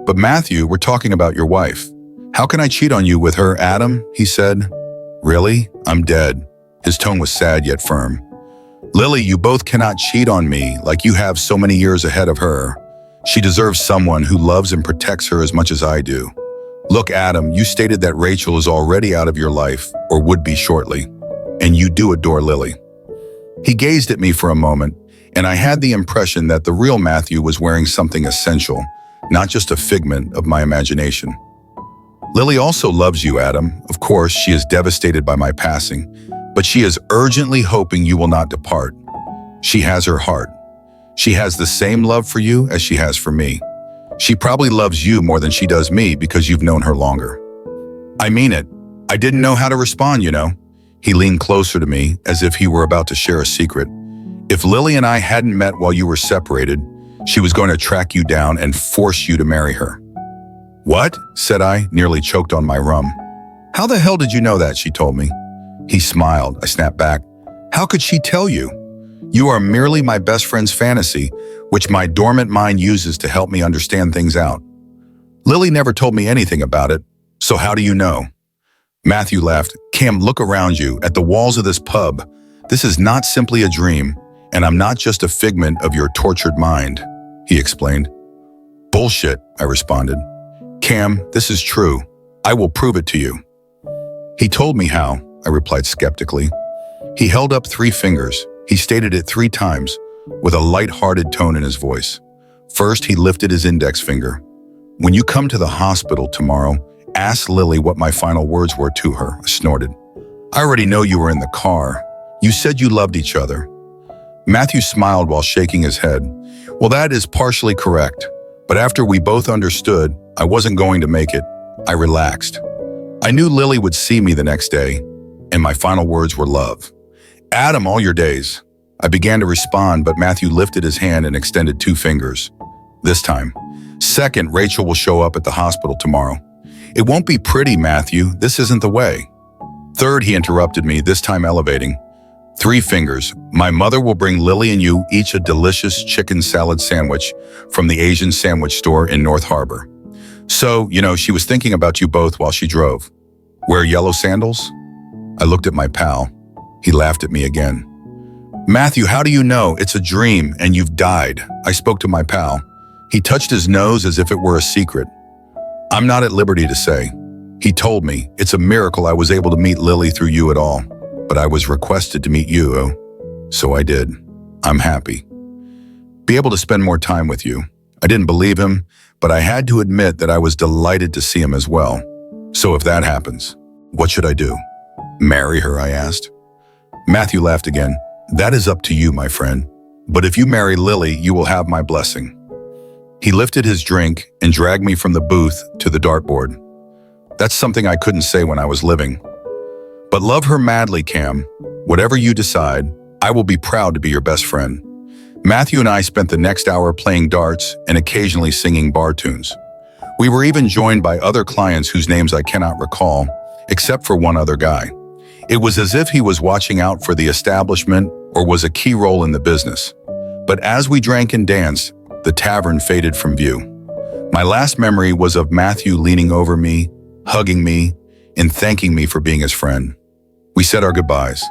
But Matthew, we're talking about your wife. How can I cheat on you with her, Adam? He said. Really? I'm dead. His tone was sad yet firm. Lily, you both cannot cheat on me like you have so many years ahead of her. She deserves someone who loves and protects her as much as I do. Look, Adam, you stated that Rachel is already out of your life, or would be shortly, and you do adore Lily. He gazed at me for a moment, and I had the impression that the real Matthew was wearing something essential, not just a figment of my imagination. Lily also loves you, Adam. Of course, she is devastated by my passing, but she is urgently hoping you will not depart. She has her heart. She has the same love for you as she has for me. She probably loves you more than she does me because you've known her longer. I mean it. I didn't know how to respond, you know. He leaned closer to me as if he were about to share a secret. If Lily and I hadn't met while you were separated, she was going to track you down and force you to marry her. What? Said I, nearly choked on my rum. How the hell did you know that? She told me. He smiled. I snapped back. How could she tell you? You are merely my best friend's fantasy, which my dormant mind uses to help me understand things out. Lily never told me anything about it, so how do you know? Matthew laughed. Cam, look around you, at the walls of this pub. This is not simply a dream, and I'm not just a figment of your tortured mind, he explained. Bullshit, I responded. Cam, this is true. I will prove it to you. He told me how, I replied skeptically. He held up 3 fingers. He stated it 3 times, with a light-hearted tone in his voice. First, he lifted his index finger. When you come to the hospital tomorrow, ask Lily what my final words were to her, I snorted. I already know you were in the car. You said you loved each other. Matthew smiled while shaking his head. Well, that is partially correct, but after we both understood I wasn't going to make it, I relaxed. I knew Lily would see me the next day, and my final words were love. Adam, all your days. I began to respond, but Matthew lifted his hand and extended 2 fingers. This time. Second, Rachel will show up at the hospital tomorrow. It won't be pretty, Matthew. This isn't the way. Third, he interrupted me, this time elevating. 3 fingers. My mother will bring Lily and you each a delicious chicken salad sandwich from the Asian sandwich store in North Harbor. So, she was thinking about you both while she drove. Wear yellow sandals? I looked at my pal. He laughed at me again. Matthew, how do you know? It's a dream and you've died. I spoke to my pal. He touched his nose as if it were a secret. I'm not at liberty to say. He told me, it's a miracle I was able to meet Lily through you at all, but I was requested to meet you, so I did. I'm happy. Be able to spend more time with you. I didn't believe him, but I had to admit that I was delighted to see him as well. So if that happens, what should I do? Marry her, I asked. Matthew laughed again. That is up to you, my friend. But if you marry Lily, you will have my blessing. He lifted his drink and dragged me from the booth to the dartboard. That's something I couldn't say when I was living. But love her madly, Cam. Whatever you decide, I will be proud to be your best friend. Matthew and I spent the next hour playing darts and occasionally singing bar tunes. We were even joined by other clients whose names I cannot recall, except for one other guy. It was as if he was watching out for the establishment or was a key role in the business. But as we drank and danced, the tavern faded from view. My last memory was of Matthew leaning over me, hugging me, and thanking me for being his friend. We said our goodbyes.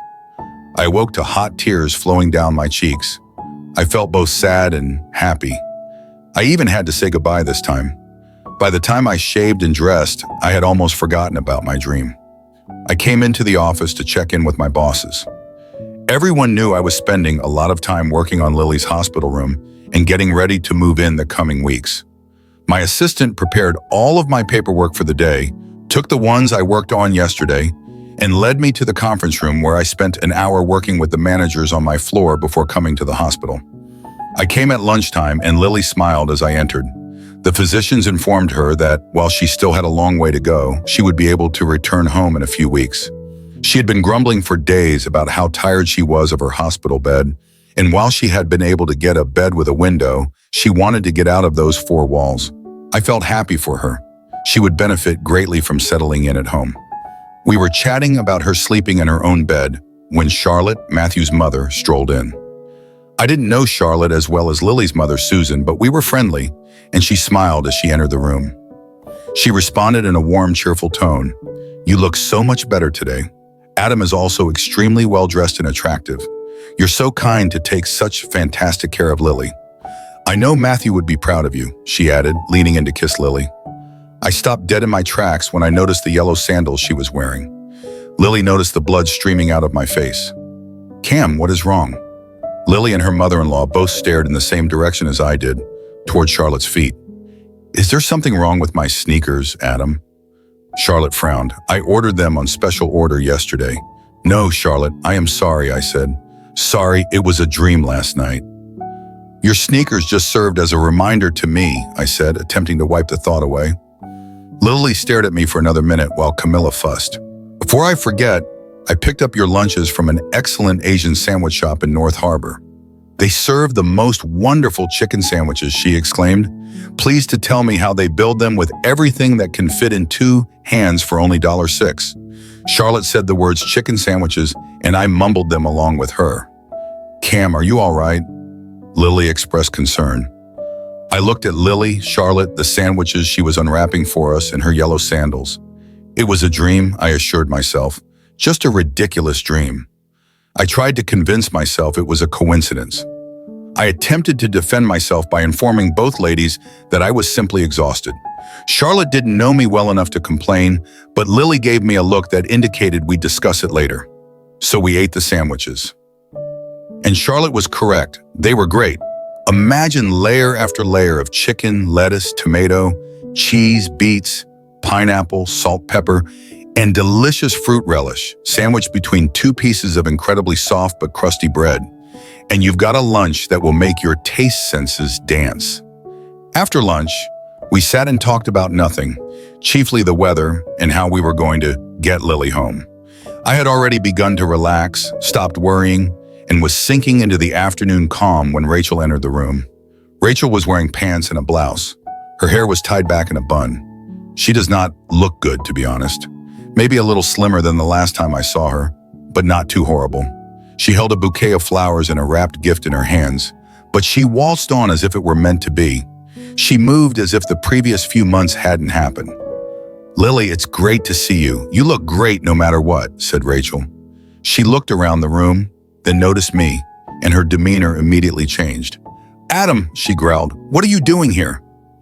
I awoke to hot tears flowing down my cheeks. I felt both sad and happy. I even had to say goodbye this time. By the time I shaved and dressed, I had almost forgotten about my dream. I came into the office to check in with my bosses. Everyone knew I was spending a lot of time working on Lily's hospital room and getting ready to move in the coming weeks. My assistant prepared all of my paperwork for the day, took the ones I worked on yesterday, and led me to the conference room where I spent an hour working with the managers on my floor before coming to the hospital. I came at lunchtime and Lily smiled as I entered. The physicians informed her that while she still had a long way to go, she would be able to return home in a few weeks. She had been grumbling for days about how tired she was of her hospital bed, and while she had been able to get a bed with a window, she wanted to get out of those 4 walls. I felt happy for her. She would benefit greatly from settling in at home. We were chatting about her sleeping in her own bed when Charlotte, Matthew's mother, strolled in. I didn't know Charlotte as well as Lily's mother, Susan, but we were friendly, and she smiled as she entered the room. She responded in a warm, cheerful tone. You look so much better today. Adam is also extremely well-dressed and attractive. You're so kind to take such fantastic care of Lily. I know Matthew would be proud of you, she added, leaning in to kiss Lily. I stopped dead in my tracks when I noticed the yellow sandals she was wearing. Lily noticed the blood streaming out of my face. Cam, what is wrong? Lily and her mother-in-law both stared in the same direction as I did, toward Charlotte's feet. Is there something wrong with my sneakers, Adam? Charlotte frowned. I ordered them on special order yesterday. No, Charlotte, I am sorry, I said. Sorry, it was a dream last night. Your sneakers just served as a reminder to me, I said, attempting to wipe the thought away. Lily stared at me for another minute while Camilla fussed. Before I forget, I picked up your lunches from an excellent Asian sandwich shop in North Harbor. They serve the most wonderful chicken sandwiches, she exclaimed, pleased to tell me how they build them with everything that can fit in 2 hands for only $6. Charlotte said the words chicken sandwiches, and I mumbled them along with her. Cam, are you all right? Lily expressed concern. I looked at Lily, Charlotte, the sandwiches she was unwrapping for us, and her yellow sandals. It was a dream, I assured myself. Just a ridiculous dream. I tried to convince myself it was a coincidence. I attempted to defend myself by informing both ladies that I was simply exhausted. Charlotte didn't know me well enough to complain, but Lily gave me a look that indicated we'd discuss it later. So we ate the sandwiches. And Charlotte was correct. They were great. Imagine layer after layer of chicken, lettuce, tomato, cheese, beets, pineapple, salt, pepper, and delicious fruit relish sandwiched between 2 pieces of incredibly soft but crusty bread. And you've got a lunch that will make your taste senses dance. After lunch, we sat and talked about nothing, chiefly the weather and how we were going to get Lily home. I had already begun to relax, stopped worrying, and was sinking into the afternoon calm when Rachel entered the room. Rachel was wearing pants and a blouse. Her hair was tied back in a bun. She does not look good, to be honest. Maybe a little slimmer than the last time I saw her, but not too horrible. She held a bouquet of flowers and a wrapped gift in her hands, but she waltzed on as if it were meant to be. She moved as if the previous few months hadn't happened. Lily, it's great to see you. You look great no matter what, said Rachel. She looked around the room, then noticed me, and her demeanor immediately changed. Adam, she growled, what are you doing here?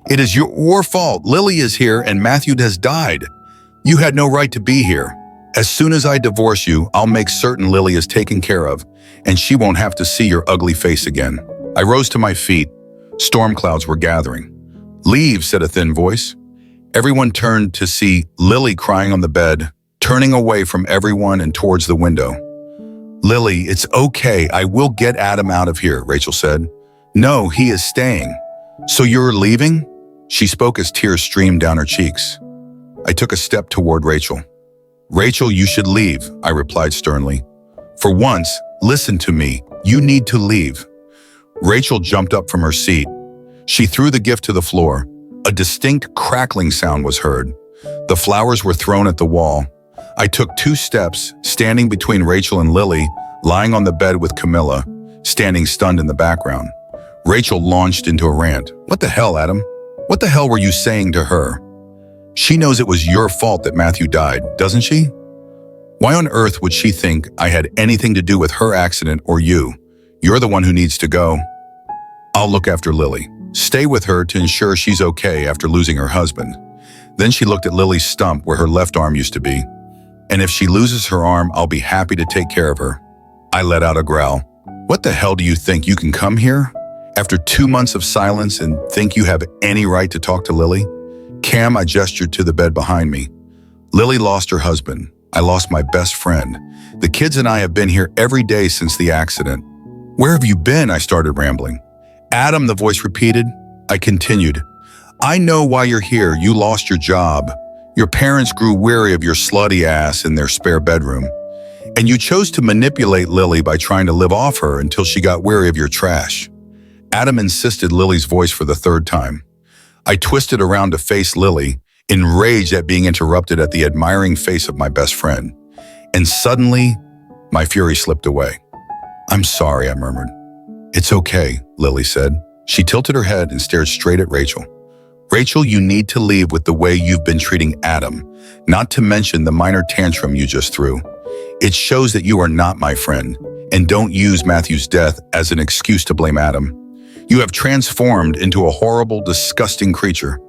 It is your fault. Lily is here and Matthew has died. You had no right to be here. As soon as I divorce you, I'll make certain Lily is taken care of, and she won't have to see your ugly face again. I rose to my feet. Storm clouds were gathering. Leave, said a thin voice. Everyone turned to see Lily crying on the bed, turning away from everyone and towards the window. Lily, it's okay. I will get Adam out of here, Rachel said. No, he is staying. So you're leaving? She spoke as tears streamed down her cheeks. I took a step toward Rachel. Rachel, you should leave, I replied sternly. For once, listen to me. You need to leave. Rachel jumped up from her seat. She threw the gift to the floor. A distinct crackling sound was heard. The flowers were thrown at the wall. I took 2 steps, standing between Rachel and Lily, lying on the bed with Camilla, standing stunned in the background. Rachel launched into a rant. What the hell, Adam? What the hell were you saying to her? She knows it was your fault that Matthew died, doesn't she? Why on earth would she think I had anything to do with her accident or you? You're the one who needs to go. I'll look after Lily. Stay with her to ensure she's okay after losing her husband. Then she looked at Lily's stump where her left arm used to be. And if she loses her arm, I'll be happy to take care of her. I let out a growl. What the hell do you think? You can come here? After 2 months of silence and think you have any right to talk to Lily? Cam, I gestured to the bed behind me. Lily lost her husband. I lost my best friend. The kids and I have been here every day since the accident. Where have you been? I started rambling. Adam, the voice repeated. I continued. I know why you're here. You lost your job. Your parents grew weary of your slutty ass in their spare bedroom. And you chose to manipulate Lily by trying to live off her until she got weary of your trash. Adam insisted Lily's voice for the 3rd time. I twisted around to face Lily, enraged at being interrupted at the admiring face of my best friend. And suddenly, my fury slipped away. I'm sorry, I murmured. It's okay, Lily said. She tilted her head and stared straight at Rachel. Rachel, you need to leave with the way you've been treating Adam, not to mention the minor tantrum you just threw. It shows that you are not my friend, and don't use Matthew's death as an excuse to blame Adam. You have transformed into a horrible, disgusting creature.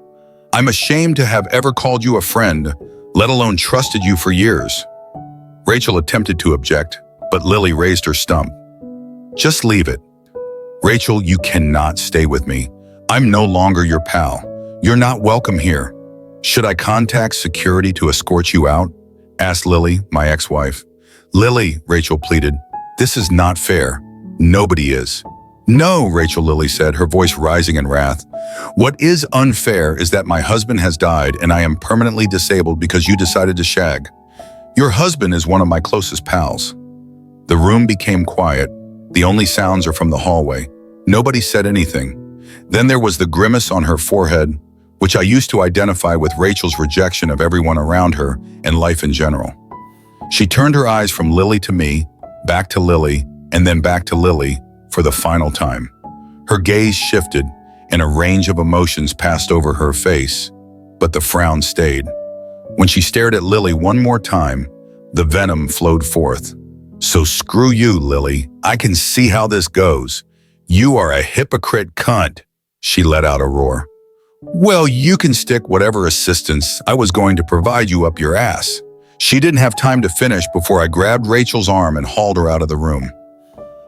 I'm ashamed to have ever called you a friend, let alone trusted you for years. Rachel attempted to object, but Lily raised her stump. Just leave it. Rachel, you cannot stay with me. I'm no longer your pal. You're not welcome here. Should I contact security to escort you out? Asked Lily, my ex-wife. Lily, Rachel pleaded, this is not fair. Nobody is. No, Rachel, Lily said, her voice rising in wrath. What is unfair is that my husband has died and I am permanently disabled because you decided to shag. Your husband is one of my closest pals. The room became quiet. The only sounds are from the hallway. Nobody said anything. Then there was the grimace on her forehead, which I used to identify with Rachel's rejection of everyone around her and life in general. She turned her eyes from Lily to me, back to Lily, and then back to Lily for the final time. Her gaze shifted, and a range of emotions passed over her face, but the frown stayed. When she stared at Lily one more time, the venom flowed forth. So screw you, Lily. I can see how this goes. You are a hypocrite cunt, she let out a roar. Well, you can stick whatever assistance I was going to provide you up your ass. She didn't have time to finish before I grabbed Rachel's arm and hauled her out of the room.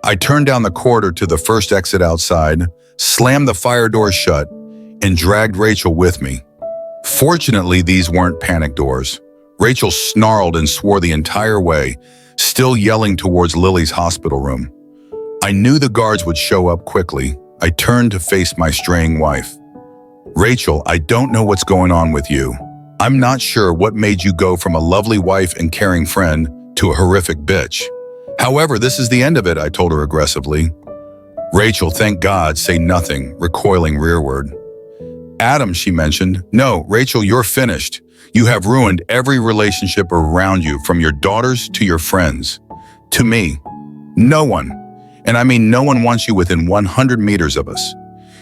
I turned down the corridor to the first exit outside, slammed the fire door shut, and dragged Rachel with me. Fortunately, these weren't panic doors. Rachel snarled and swore the entire way, still yelling towards Lily's hospital room. I knew the guards would show up quickly. I turned to face my straying wife. Rachel, I don't know what's going on with you. I'm not sure what made you go from a lovely wife and caring friend to a horrific bitch. However, this is the end of it, I told her aggressively. Rachel, thank God, say nothing, recoiling rearward. Adam, she mentioned. No, Rachel, you're finished. You have ruined every relationship around you, from your daughters to your friends. To me, no one, and I mean no one wants you within 100 meters of us.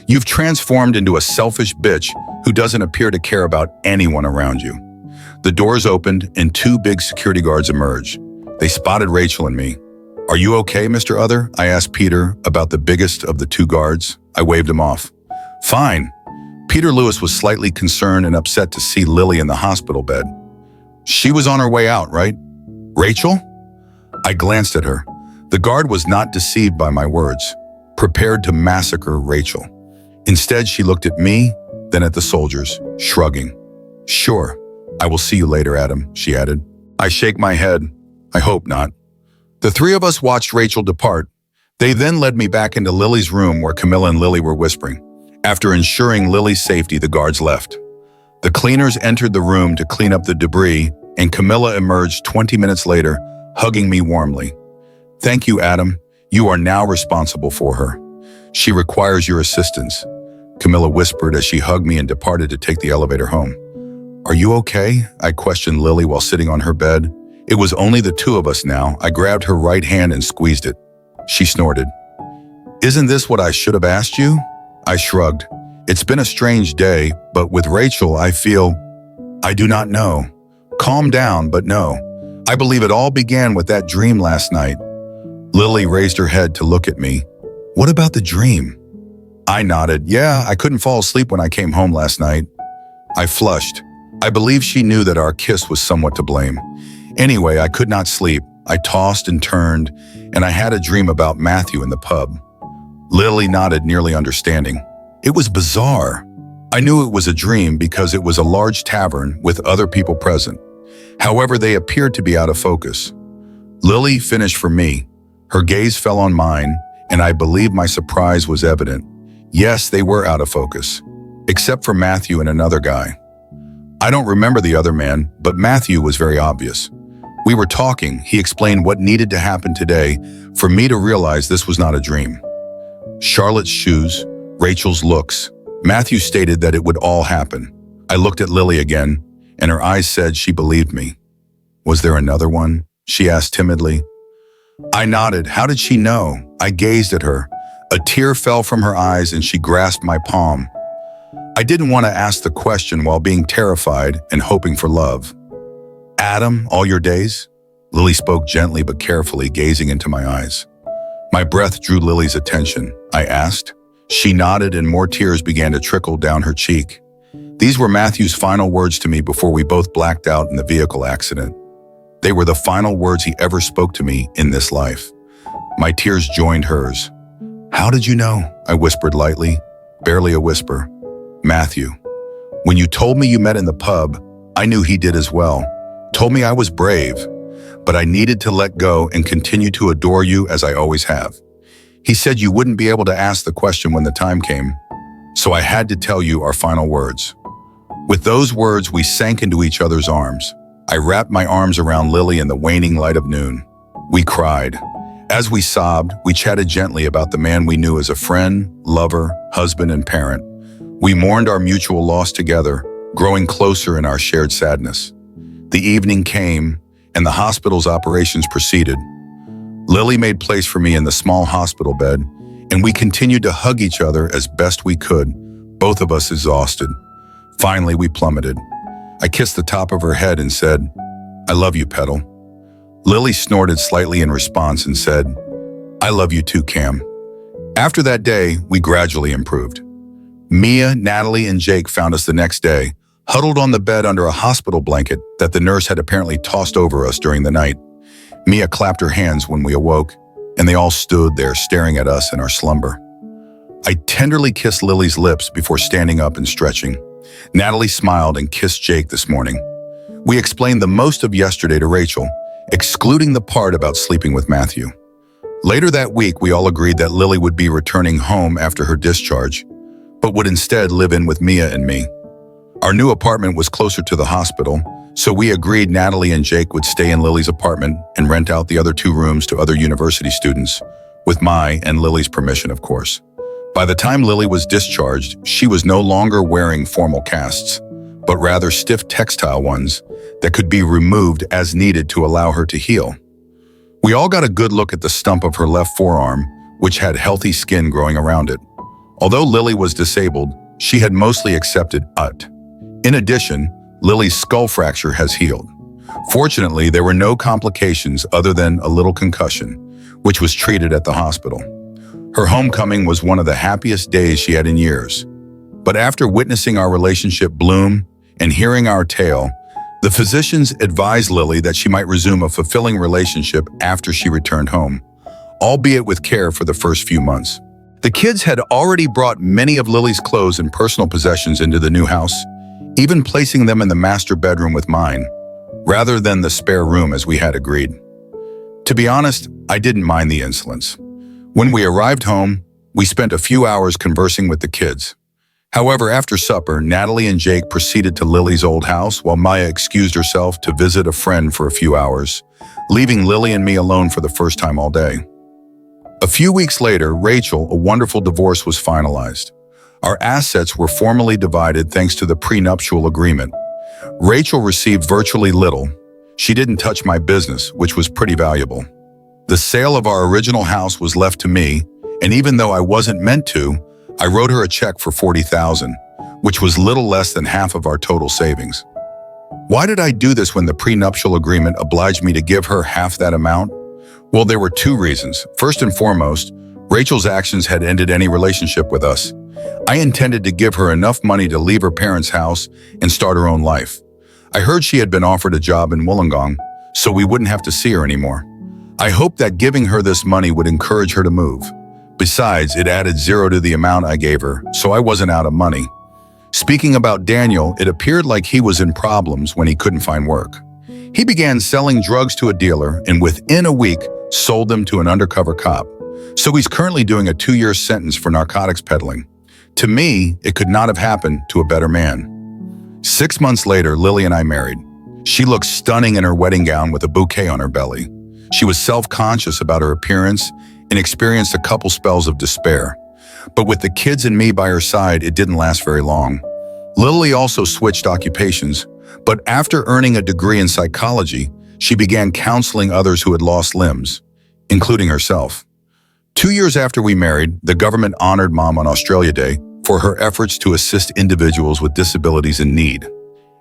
You've transformed into a selfish bitch who doesn't appear to care about anyone around you. The doors opened and two big security guards emerged. They spotted Rachel and me. Are you okay, Mr. Other? I asked Peter, about the biggest of the two guards. I waved him off. Fine. Peter Lewis was slightly concerned and upset to see Lily in the hospital bed. She was on her way out, right? Rachel? I glanced at her. The guard was not deceived by my words, prepared to massacre Rachel. Instead, she looked at me, then at the soldiers, shrugging. Sure, I will see you later, Adam, she added. I shake my head. I hope not. The three of us watched Rachel depart. They then led me back into Lily's room where Camilla and Lily were whispering. After ensuring Lily's safety, the guards left. The cleaners entered the room to clean up the debris, and Camilla emerged 20 minutes later, hugging me warmly. Thank you, Adam. You are now responsible for her. She requires your assistance, Camilla whispered as she hugged me and departed to take the elevator home. Are you okay? I questioned Lily while sitting on her bed. It was only the two of us now. I grabbed her right hand and squeezed it. She snorted. Isn't this what I should have asked you? I shrugged. It's been a strange day, but with Rachel, I feel... I do not know. Calm down, but no. I believe it all began with that dream last night. Lily raised her head to look at me. What about the dream? I nodded. Yeah, I couldn't fall asleep when I came home last night. I flushed. I believe she knew that our kiss was somewhat to blame. Anyway, I could not sleep. I tossed and turned, and I had a dream about Matthew in the pub. Lily nodded, nearly understanding. It was bizarre. I knew it was a dream because it was a large tavern with other people present. However, they appeared to be out of focus. Lily finished for me. Her gaze fell on mine, and I believe my surprise was evident. Yes, they were out of focus, except for Matthew and another guy. I don't remember the other man, but Matthew was very obvious. We were talking. He explained what needed to happen today for me to realize this was not a dream. Charlotte's shoes, Rachel's looks. Matthew stated that it would all happen. I looked at Lily again, and her eyes said she believed me. Was there another one? She asked timidly. I nodded. How did she know? I gazed at her. A tear fell from her eyes and she grasped my palm. I didn't want to ask the question while being terrified and hoping for love. Adam, all your days? Lily spoke gently but carefully, gazing into my eyes. My breath drew Lily's attention. I asked. She nodded and more tears began to trickle down her cheek. These were Matthew's final words to me before we both blacked out in the vehicle accident. They were the final words he ever spoke to me in this life. My tears joined hers. How did you know? I whispered lightly, barely a whisper. Matthew. When you told me you met in the pub, I knew he did as well. Told me I was brave, but I needed to let go and continue to adore you as I always have. He said you wouldn't be able to ask the question when the time came, so I had to tell you our final words. With those words, we sank into each other's arms. I wrapped my arms around Lily in the waning light of noon. We cried. As we sobbed, we chatted gently about the man we knew as a friend, lover, husband, and parent. We mourned our mutual loss together, growing closer in our shared sadness. The evening came, and the hospital's operations proceeded. Lily made place for me in the small hospital bed, and we continued to hug each other as best we could, both of us exhausted. Finally, we plummeted. I kissed the top of her head and said, I love you, Petal. Lily snorted slightly in response and said, I love you too, Cam. After that day, we gradually improved. Mia, Natalie, and Jake found us the next day, huddled on the bed under a hospital blanket that the nurse had apparently tossed over us during the night. Mia clapped her hands when we awoke, and they all stood there staring at us in our slumber. I tenderly kissed Lily's lips before standing up and stretching. Natalie smiled and kissed Jake this morning. We explained the most of yesterday to Rachel, excluding the part about sleeping with Matthew. Later that week, we all agreed that Lily would be returning home after her discharge, but would instead live in with Mia and me. Our new apartment was closer to the hospital, so we agreed Natalie and Jake would stay in Lily's apartment and rent out the other 2 rooms to other university students, with my and Lily's permission, of course. By the time Lily was discharged, she was no longer wearing formal casts, but rather stiff textile ones that could be removed as needed to allow her to heal. We all got a good look at the stump of her left forearm, which had healthy skin growing around it. Although Lily was disabled, she had mostly accepted it. In addition, Lily's skull fracture has healed. Fortunately, there were no complications other than a little concussion, which was treated at the hospital. Her homecoming was one of the happiest days she had in years. But after witnessing our relationship bloom and hearing our tale, the physicians advised Lily that she might resume a fulfilling relationship after she returned home, albeit with care for the first few months. The kids had already brought many of Lily's clothes and personal possessions into the new house, even placing them in the master bedroom with mine, rather than the spare room as we had agreed. To be honest, I didn't mind the insolence. When we arrived home, we spent a few hours conversing with the kids. However, after supper, Natalie and Jake proceeded to Lily's old house while Maya excused herself to visit a friend for a few hours, leaving Lily and me alone for the first time all day. A few weeks later, Rachel, a wonderful divorce was finalized. Our assets were formally divided thanks to the prenuptial agreement. Rachel received virtually little. She didn't touch my business, which was pretty valuable. The sale of our original house was left to me, and even though I wasn't meant to, I wrote her a check for $40,000, which was little less than half of our total savings. Why did I do this when the prenuptial agreement obliged me to give her half that amount? Well, there were 2 reasons. First and foremost, Rachel's actions had ended any relationship with us. I intended to give her enough money to leave her parents' house and start her own life. I heard she had been offered a job in Wollongong, so we wouldn't have to see her anymore. I hoped that giving her this money would encourage her to move. Besides, it added 0 to the amount I gave her, so I wasn't out of money. Speaking about Daniel, it appeared like he was in problems when he couldn't find work. He began selling drugs to a dealer and within a week sold them to an undercover cop. So he's currently doing a 2-year sentence for narcotics peddling. To me, it could not have happened to a better man. 6 months later, Lily and I married. She looked stunning in her wedding gown with a bouquet on her belly. She was self-conscious about her appearance and experienced a couple spells of despair. But with the kids and me by her side, it didn't last very long. Lily also switched occupations, but after earning a degree in psychology, she began counseling others who had lost limbs, including herself. 2 years after we married, the government honored Mom on Australia Day for her efforts to assist individuals with disabilities in need.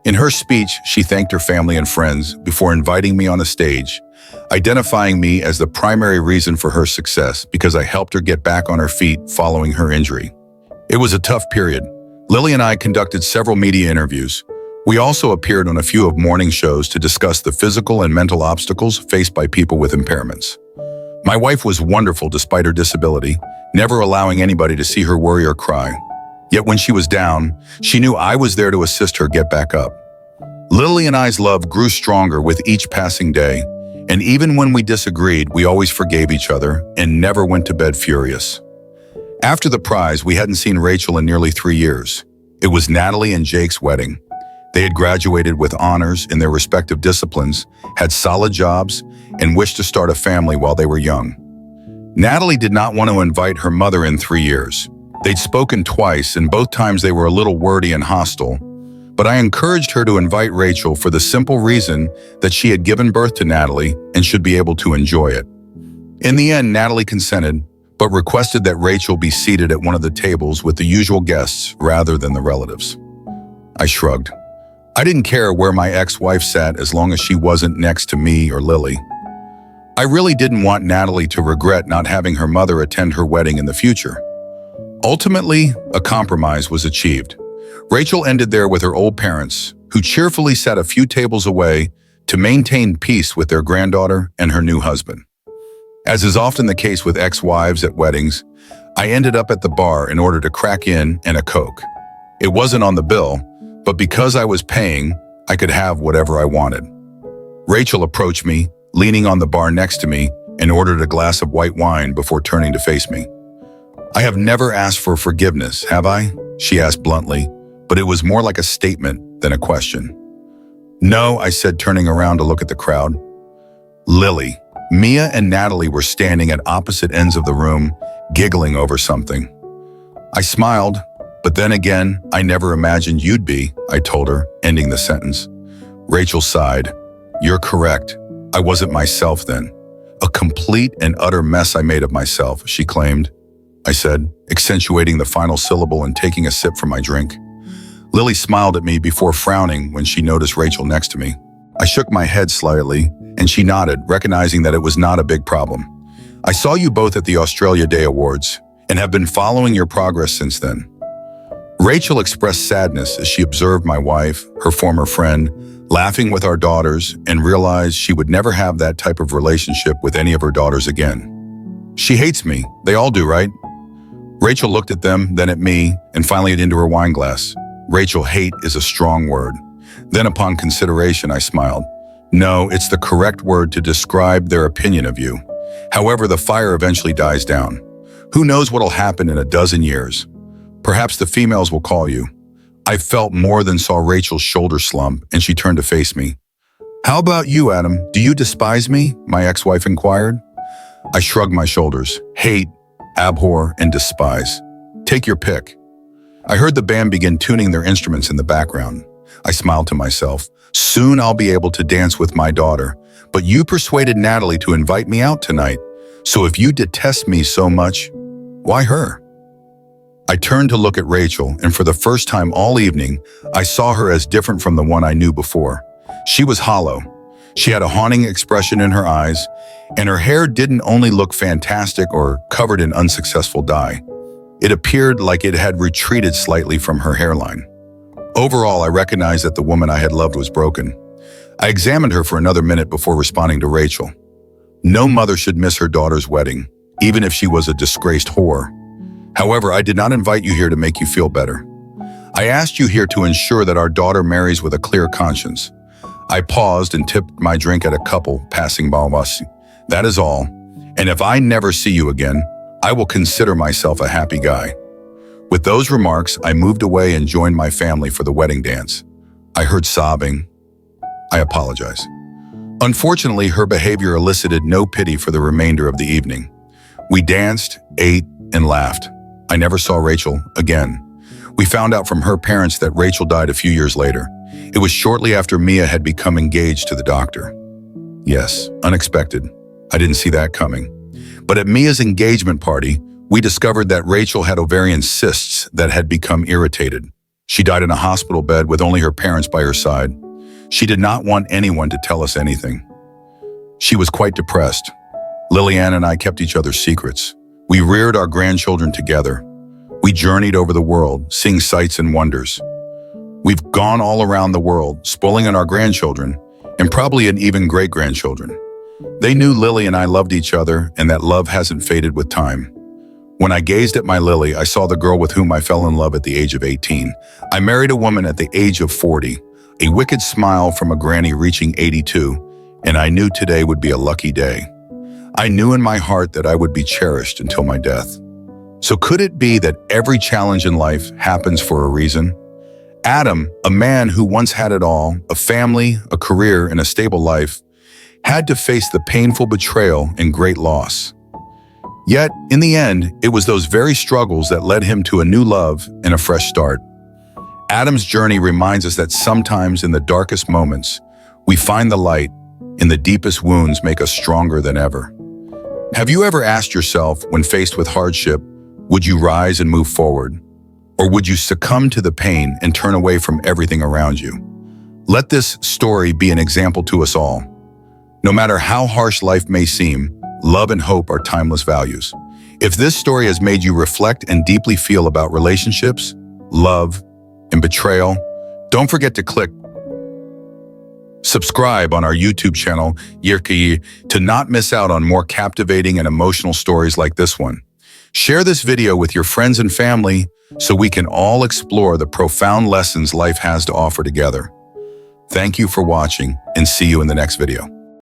In her speech, she thanked her family and friends before inviting me on a stage, identifying me as the primary reason for her success because I helped her get back on her feet following her injury. It was a tough period. Lily and I conducted several media interviews. We also appeared on a few of morning shows to discuss the physical and mental obstacles faced by people with impairments. My wife was wonderful despite her disability, never allowing anybody to see her worry or cry. Yet when she was down, she knew I was there to assist her get back up. Lily and I's love grew stronger with each passing day, and even when we disagreed, we always forgave each other and never went to bed furious. After the prize, we hadn't seen Rachel in nearly 3 years. It was Natalie and Jake's wedding. They had graduated with honors in their respective disciplines, had solid jobs, and wished to start a family while they were young. Natalie did not want to invite her mother in 3 years. They'd spoken twice, and both times they were a little wordy and hostile, but I encouraged her to invite Rachel for the simple reason that she had given birth to Natalie and should be able to enjoy it. In the end, Natalie consented, but requested that Rachel be seated at one of the tables with the usual guests rather than the relatives. I shrugged. I didn't care where my ex-wife sat as long as she wasn't next to me or Lily. I really didn't want Natalie to regret not having her mother attend her wedding in the future. Ultimately, a compromise was achieved. Rachel ended there with her old parents, who cheerfully sat a few tables away to maintain peace with their granddaughter and her new husband. As is often the case with ex-wives at weddings, I ended up at the bar in order to crack in and a Coke. It wasn't on the bill, but because I was paying, I could have whatever I wanted. Rachel approached me, leaning on the bar next to me, and ordered a glass of white wine before turning to face me. I have never asked for forgiveness, have I? She asked bluntly, but it was more like a statement than a question. No, I said, turning around to look at the crowd. Lily, Mia and Natalie were standing at opposite ends of the room, giggling over something. I smiled, but then again, I never imagined you'd be, I told her, ending the sentence. Rachel sighed. You're correct. I wasn't myself then. A complete and utter mess I made of myself, she claimed. I said, accentuating the final syllable and taking a sip from my drink. Lily smiled at me before frowning when she noticed Rachel next to me. I shook my head slightly, and she nodded, recognizing that it was not a big problem. I saw you both at the Australia Day Awards, and have been following your progress since then. Rachel expressed sadness as she observed my wife, her former friend, laughing with our daughters, and realized she would never have that type of relationship with any of her daughters again. She hates me. They all do, right? Rachel looked at them, then at me, and finally into her wine glass. Rachel, hate is a strong word. Then upon consideration, I smiled. No, it's the correct word to describe their opinion of you. However, the fire eventually dies down. Who knows what'll happen in a dozen years? Perhaps the females will call you. I felt more than saw Rachel's shoulder slump, and she turned to face me. How about you, Adam? Do you despise me? My ex-wife inquired. I shrugged my shoulders. Hate, abhor, and despise. Take your pick. I heard the band begin tuning their instruments in the background. I smiled to myself. Soon I'll be able to dance with my daughter, but you persuaded Natalie to invite me out tonight. So if you detest me so much, why her? I turned to look at Rachel, and for the first time all evening, I saw her as different from the one I knew before. She was hollow. She had a haunting expression in her eyes, and her hair didn't only look fantastic or covered in unsuccessful dye. It appeared like it had retreated slightly from her hairline. Overall, I recognized that the woman I had loved was broken. I examined her for another minute before responding to Rachel. No mother should miss her daughter's wedding, even if she was a disgraced whore. However, I did not invite you here to make you feel better. I asked you here to ensure that our daughter marries with a clear conscience. I paused and tipped my drink at a couple passing by us. That is all. And if I never see you again, I will consider myself a happy guy. With those remarks, I moved away and joined my family for the wedding dance. I heard sobbing. I apologize. Unfortunately, her behavior elicited no pity for the remainder of the evening. We danced, ate, and laughed. I never saw Rachel again. We found out from her parents that Rachel died a few years later. It was shortly after Mia had become engaged to the doctor. Yes, unexpected. I didn't see that coming. But at Mia's engagement party, We discovered that Rachel had ovarian cysts that had become irritated. She died in a hospital bed with only her parents by her side. She did not want anyone to tell us anything. She was quite depressed. Lillian and I kept each other's secrets. We reared our grandchildren together. We journeyed over the world, seeing sights and wonders. We've gone all around the world, spoiling on our grandchildren, and probably in even great-grandchildren. They knew Lily and I loved each other, and that love hasn't faded with time. When I gazed at my Lily, I saw the girl with whom I fell in love at the age of 18. I married a woman at the age of 40, a wicked smile from a granny reaching 82, and I knew today would be a lucky day. I knew in my heart that I would be cherished until my death. So could it be that every challenge in life happens for a reason? Adam, a man who once had it all, a family, a career, and a stable life, had to face the painful betrayal and great loss. Yet, in the end, it was those very struggles that led him to a new love and a fresh start. Adam's journey reminds us that sometimes in the darkest moments, we find the light, and the deepest wounds make us stronger than ever. Have you ever asked yourself, when faced with hardship, would you rise and move forward? Or would you succumb to the pain and turn away from everything around you? Let this story be an example to us all. No matter how harsh life may seem, love and hope are timeless values. If this story has made you reflect and deeply feel about relationships, love, and betrayal, don't forget to click subscribe on our YouTube channel, Yirki, to not miss out on more captivating and emotional stories like this one. Share this video with your friends and family so we can all explore the profound lessons life has to offer together. Thank you for watching, and see you in the next video.